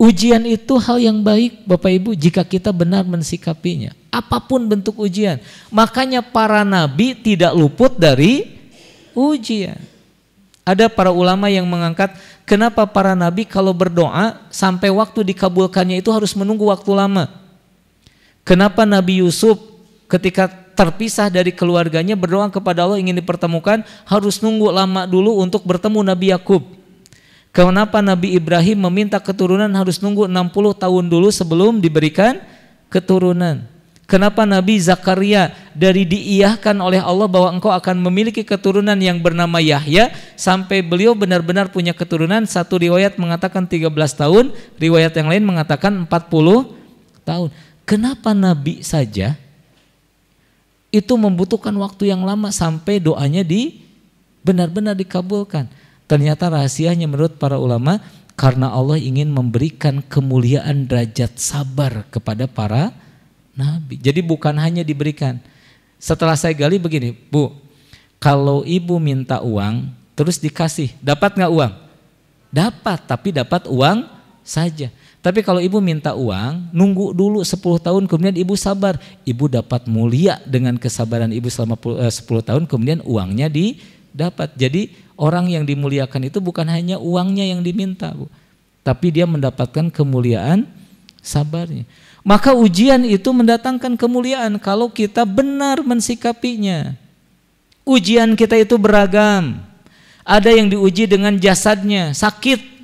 Ujian itu hal yang baik Bapak Ibu jika kita benar mensikapinya. apapun bentuk ujian. Makanya para nabi tidak luput dari ujian. Ada para ulama yang mengangkat kenapa para nabi kalau berdoa sampai waktu dikabulkannya itu harus menunggu waktu lama. Kenapa Nabi Yusuf ketika terpisah dari keluarganya berdoa kepada Allah ingin dipertemukan harus nunggu lama dulu untuk bertemu Nabi Yakub. Kenapa Nabi Ibrahim meminta keturunan harus nunggu 60 tahun dulu sebelum diberikan keturunan. Kenapa Nabi Zakaria dari diiyahkan oleh Allah bahwa engkau akan memiliki keturunan yang bernama Yahya sampai beliau benar-benar punya keturunan, satu riwayat mengatakan 13 tahun, riwayat yang lain mengatakan 40 tahun. Kenapa Nabi saja itu membutuhkan waktu yang lama sampai doanya benar-benar dikabulkan? Ternyata rahasianya menurut para ulama karena Allah ingin memberikan kemuliaan derajat sabar kepada para nabi. Jadi bukan hanya diberikan. Setelah saya gali begini, Bu, kalau ibu minta uang terus dikasih, dapat nggak uang? Dapat, tapi dapat uang saja. Tapi kalau ibu minta uang, nunggu dulu 10 tahun kemudian ibu sabar, ibu dapat mulia dengan kesabaran ibu selama 10 tahun kemudian uangnya didapat. Jadi orang yang dimuliakan itu bukan hanya uangnya yang diminta, Bu, tapi dia mendapatkan kemuliaan sabarnya. Maka ujian itu mendatangkan kemuliaan kalau kita benar mensikapinya. Ujian kita itu beragam. Ada yang diuji dengan jasadnya, sakit.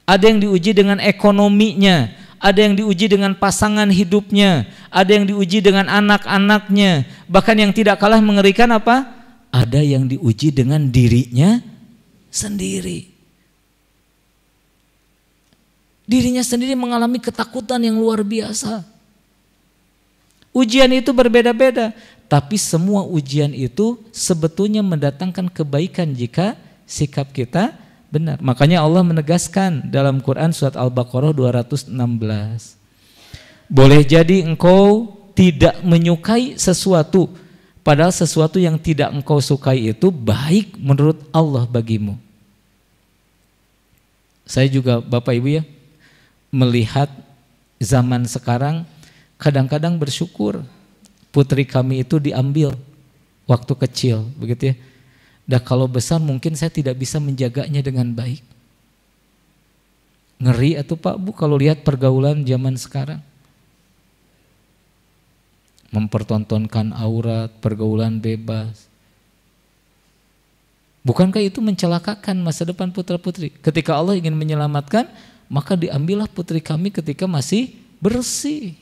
Ada yang diuji dengan ekonominya. Ada yang diuji dengan pasangan hidupnya. Ada yang diuji dengan anak-anaknya. Bahkan yang tidak kalah mengerikan apa? Ada yang diuji dengan dirinya sendiri. Dirinya sendiri mengalami ketakutan yang luar biasa. Ujian itu berbeda-beda, tapi semua ujian itu sebetulnya mendatangkan kebaikan jika sikap kita benar. Makanya Allah menegaskan dalam Quran surat Al-Baqarah 216. Boleh jadi engkau tidak menyukai sesuatu, padahal sesuatu yang tidak engkau sukai itu baik menurut Allah bagimu. Saya juga Bapak Ibu ya, melihat zaman sekarang kadang-kadang bersyukur putri kami itu diambil waktu kecil, begitu ya. Dah kalau besar mungkin saya tidak bisa menjaganya dengan baik. Ngeri atuh Pak Bu kalau lihat pergaulan zaman sekarang. Mempertontonkan aurat, pergaulan bebas. Bukankah itu mencelakakan masa depan putra-putri? Ketika Allah ingin menyelamatkan, maka diambillah putri kami ketika masih bersih.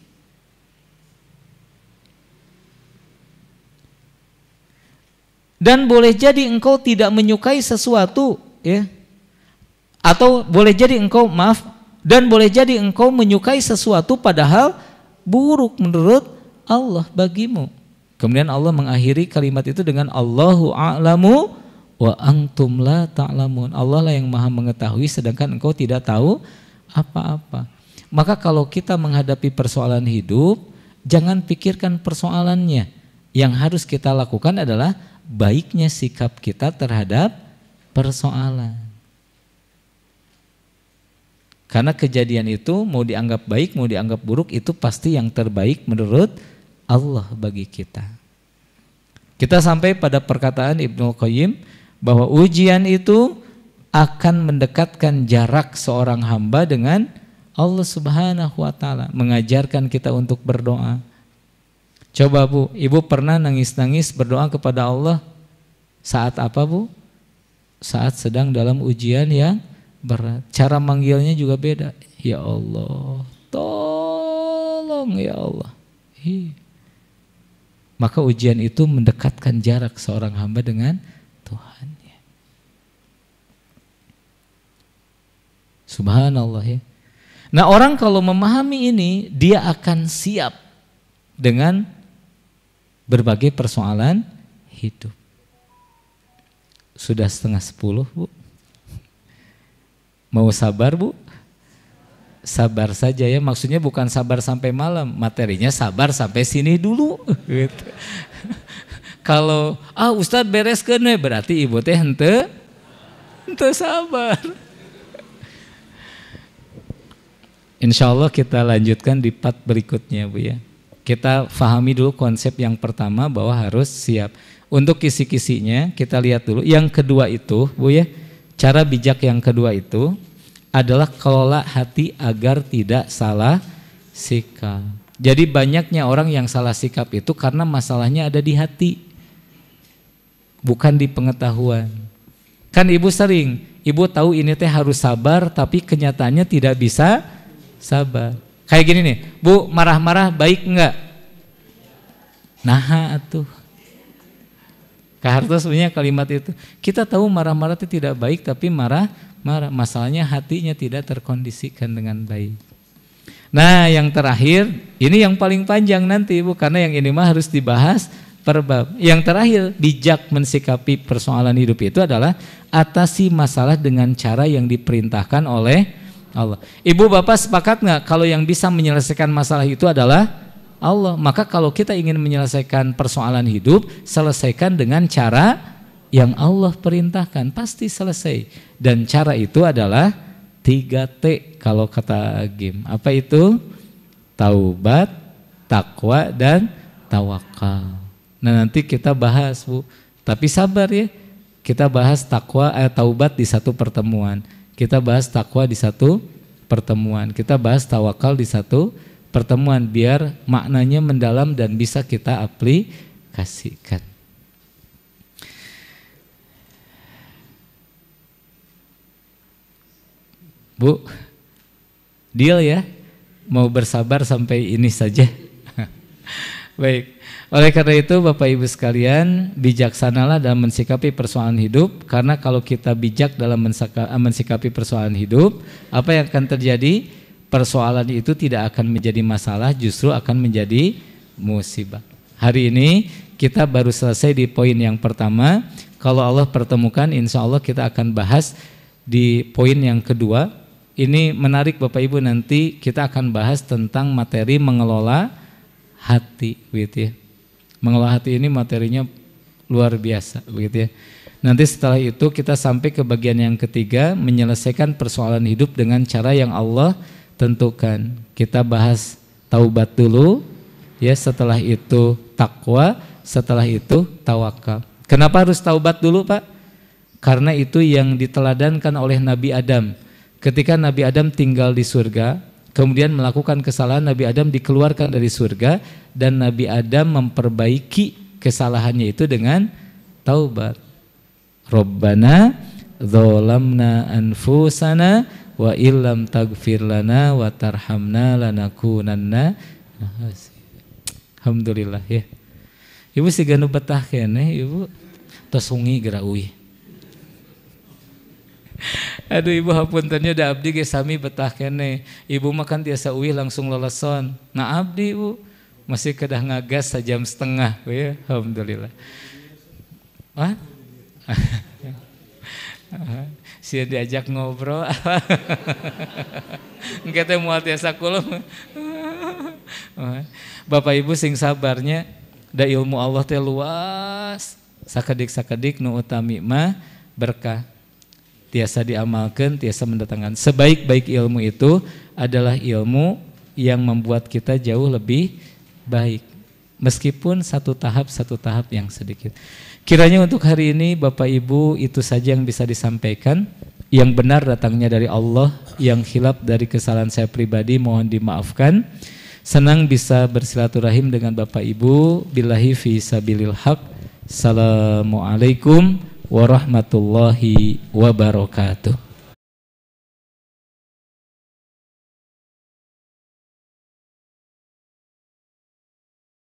Dan boleh jadi engkau tidak menyukai sesuatu, ya. Atau boleh jadi engkau dan boleh jadi engkau menyukai sesuatu padahal buruk menurut Allah bagimu. Kemudian Allah mengakhiri kalimat itu dengan Allahu a'lamu wa antum la ta'lamun. Allah lah yang maha mengetahui sedangkan engkau tidak tahu apa-apa. Maka kalau kita menghadapi persoalan hidup, jangan pikirkan persoalannya. Yang harus kita lakukan adalah baiknya sikap kita terhadap persoalan. Karena kejadian itu mau dianggap baik, mau dianggap buruk, itu pasti yang terbaik menurut Allah bagi kita. Kita sampai pada perkataan Ibnu Qayyim bahwa ujian itu akan mendekatkan jarak seorang hamba dengan Allah Subhanahu wa taala, mengajarkan kita untuk berdoa. Coba Bu, Ibu pernah nangis-nangis berdoa kepada Allah saat apa Bu? Saat sedang dalam ujian yang berat. Cara manggilnya juga beda. Ya Allah, tolong ya Allah. Maka ujian itu mendekatkan jarak seorang hamba dengan Tuhannya. Subhanallah ya. Nah orang kalau memahami ini, dia akan siap dengan berbagai persoalan hidup. Sudah 9:30 Bu. Mau sabar Bu? Sabar saja ya, maksudnya bukan sabar sampai malam, materinya sabar sampai sini dulu gitu. Kalau Ustadz bereskeun we berarti ibu teh henteu sabar. Insya Allah kita lanjutkan di part berikutnya Bu ya. kita fahami dulu konsep yang pertama bahwa harus siap. Untuk kisi-kisinya kita lihat dulu. Yang kedua itu, Bu ya, cara bijak yang kedua itu adalah kelola hati agar tidak salah sikap. Jadi banyaknya orang yang salah sikap itu karena masalahnya ada di hati, bukan di pengetahuan. Kan ibu sering, ibu tahu ini teh harus sabar, tapi kenyataannya tidak bisa sabar. Kayak gini nih, Bu, marah-marah baik enggak? Nah atuh. Kak Hartos punya kalimat itu. Kita tahu marah-marah itu tidak baik, tapi marah. Masalahnya hatinya tidak terkondisikan dengan baik. Nah yang terakhir, ini yang paling panjang nanti Ibu, karena yang ini mah harus dibahas per bab. Yang terakhir, bijak mensikapi persoalan hidup itu adalah atasi masalah dengan cara yang diperintahkan oleh Allah. Ibu bapak sepakat nggak kalau yang bisa menyelesaikan masalah itu adalah Allah? Maka kalau kita ingin menyelesaikan persoalan hidup, selesaikan dengan cara yang Allah perintahkan, pasti selesai. Dan cara itu adalah 3T kalau kata Gim. Apa itu? Taubat, takwa, dan tawakal. Nah nanti kita bahas Bu, tapi sabar ya. Kita bahas taubat di satu pertemuan. Kita bahas takwa di satu pertemuan. Kita bahas tawakal di satu pertemuan biar maknanya mendalam dan bisa kita aplikasikan. Bu, deal ya, mau bersabar sampai ini saja. Baik, oleh karena itu Bapak Ibu sekalian, bijaksanalah dalam mensikapi persoalan hidup, karena kalau kita bijak dalam mensikapi persoalan hidup, apa yang akan terjadi? Persoalan itu tidak akan menjadi masalah, justru akan menjadi musibah. Hari ini kita baru selesai di poin yang pertama. Kalau Allah pertemukan, insya Allah kita akan bahas di poin yang kedua. Ini menarik Bapak Ibu, nanti kita akan bahas tentang materi mengelola hati, begitu ya. Mengelola hati ini materinya luar biasa, begitu ya. Nanti setelah itu kita sampai ke bagian yang ketiga, menyelesaikan persoalan hidup dengan cara yang Allah tentukan. Kita bahas taubat dulu, ya. Setelah itu takwa, setelah itu tawakal. Kenapa harus taubat dulu, Pak? Karena itu yang diteladankan oleh Nabi Adam. Ketika Nabi Adam tinggal di surga, kemudian melakukan kesalahan, Nabi Adam dikeluarkan dari surga dan Nabi Adam memperbaiki kesalahannya itu dengan taubat. Rabbana dzalamna anfusana wa illam taghfir lana wa tarhamna lanakunanna. Alhamdulillah ya. Ibu siga nu betah keneh Ibu. Tos sungi geura euy. Aduh Ibu hapuntennya da abdi ge sami betah keneh. Ibu makan tiasa uih langsung leleson. Nah abdi Ibu masih kedah ngagas sajam setengah ya. Alhamdulillah. Wah? Sieun diajak ngobrol. Engke teh moal tiasa kulum. Bapak Ibu sing sabarnya da ilmu Allah teh luas. Sakedik-sakedik nu utami mah berkah. Tiasa diamalkan, tiasa mendatangkan. Sebaik-baik ilmu itu adalah ilmu yang membuat kita jauh lebih baik. Meskipun satu tahap yang sedikit. Kiranya untuk hari ini Bapak Ibu itu saja yang bisa disampaikan. Yang benar datangnya dari Allah, yang khilaf dari kesalahan saya pribadi mohon dimaafkan. Senang bisa bersilaturahim dengan Bapak Ibu. Billahi fi sabilil haq. Assalamualaikum warahmatullahi wabarakatuh.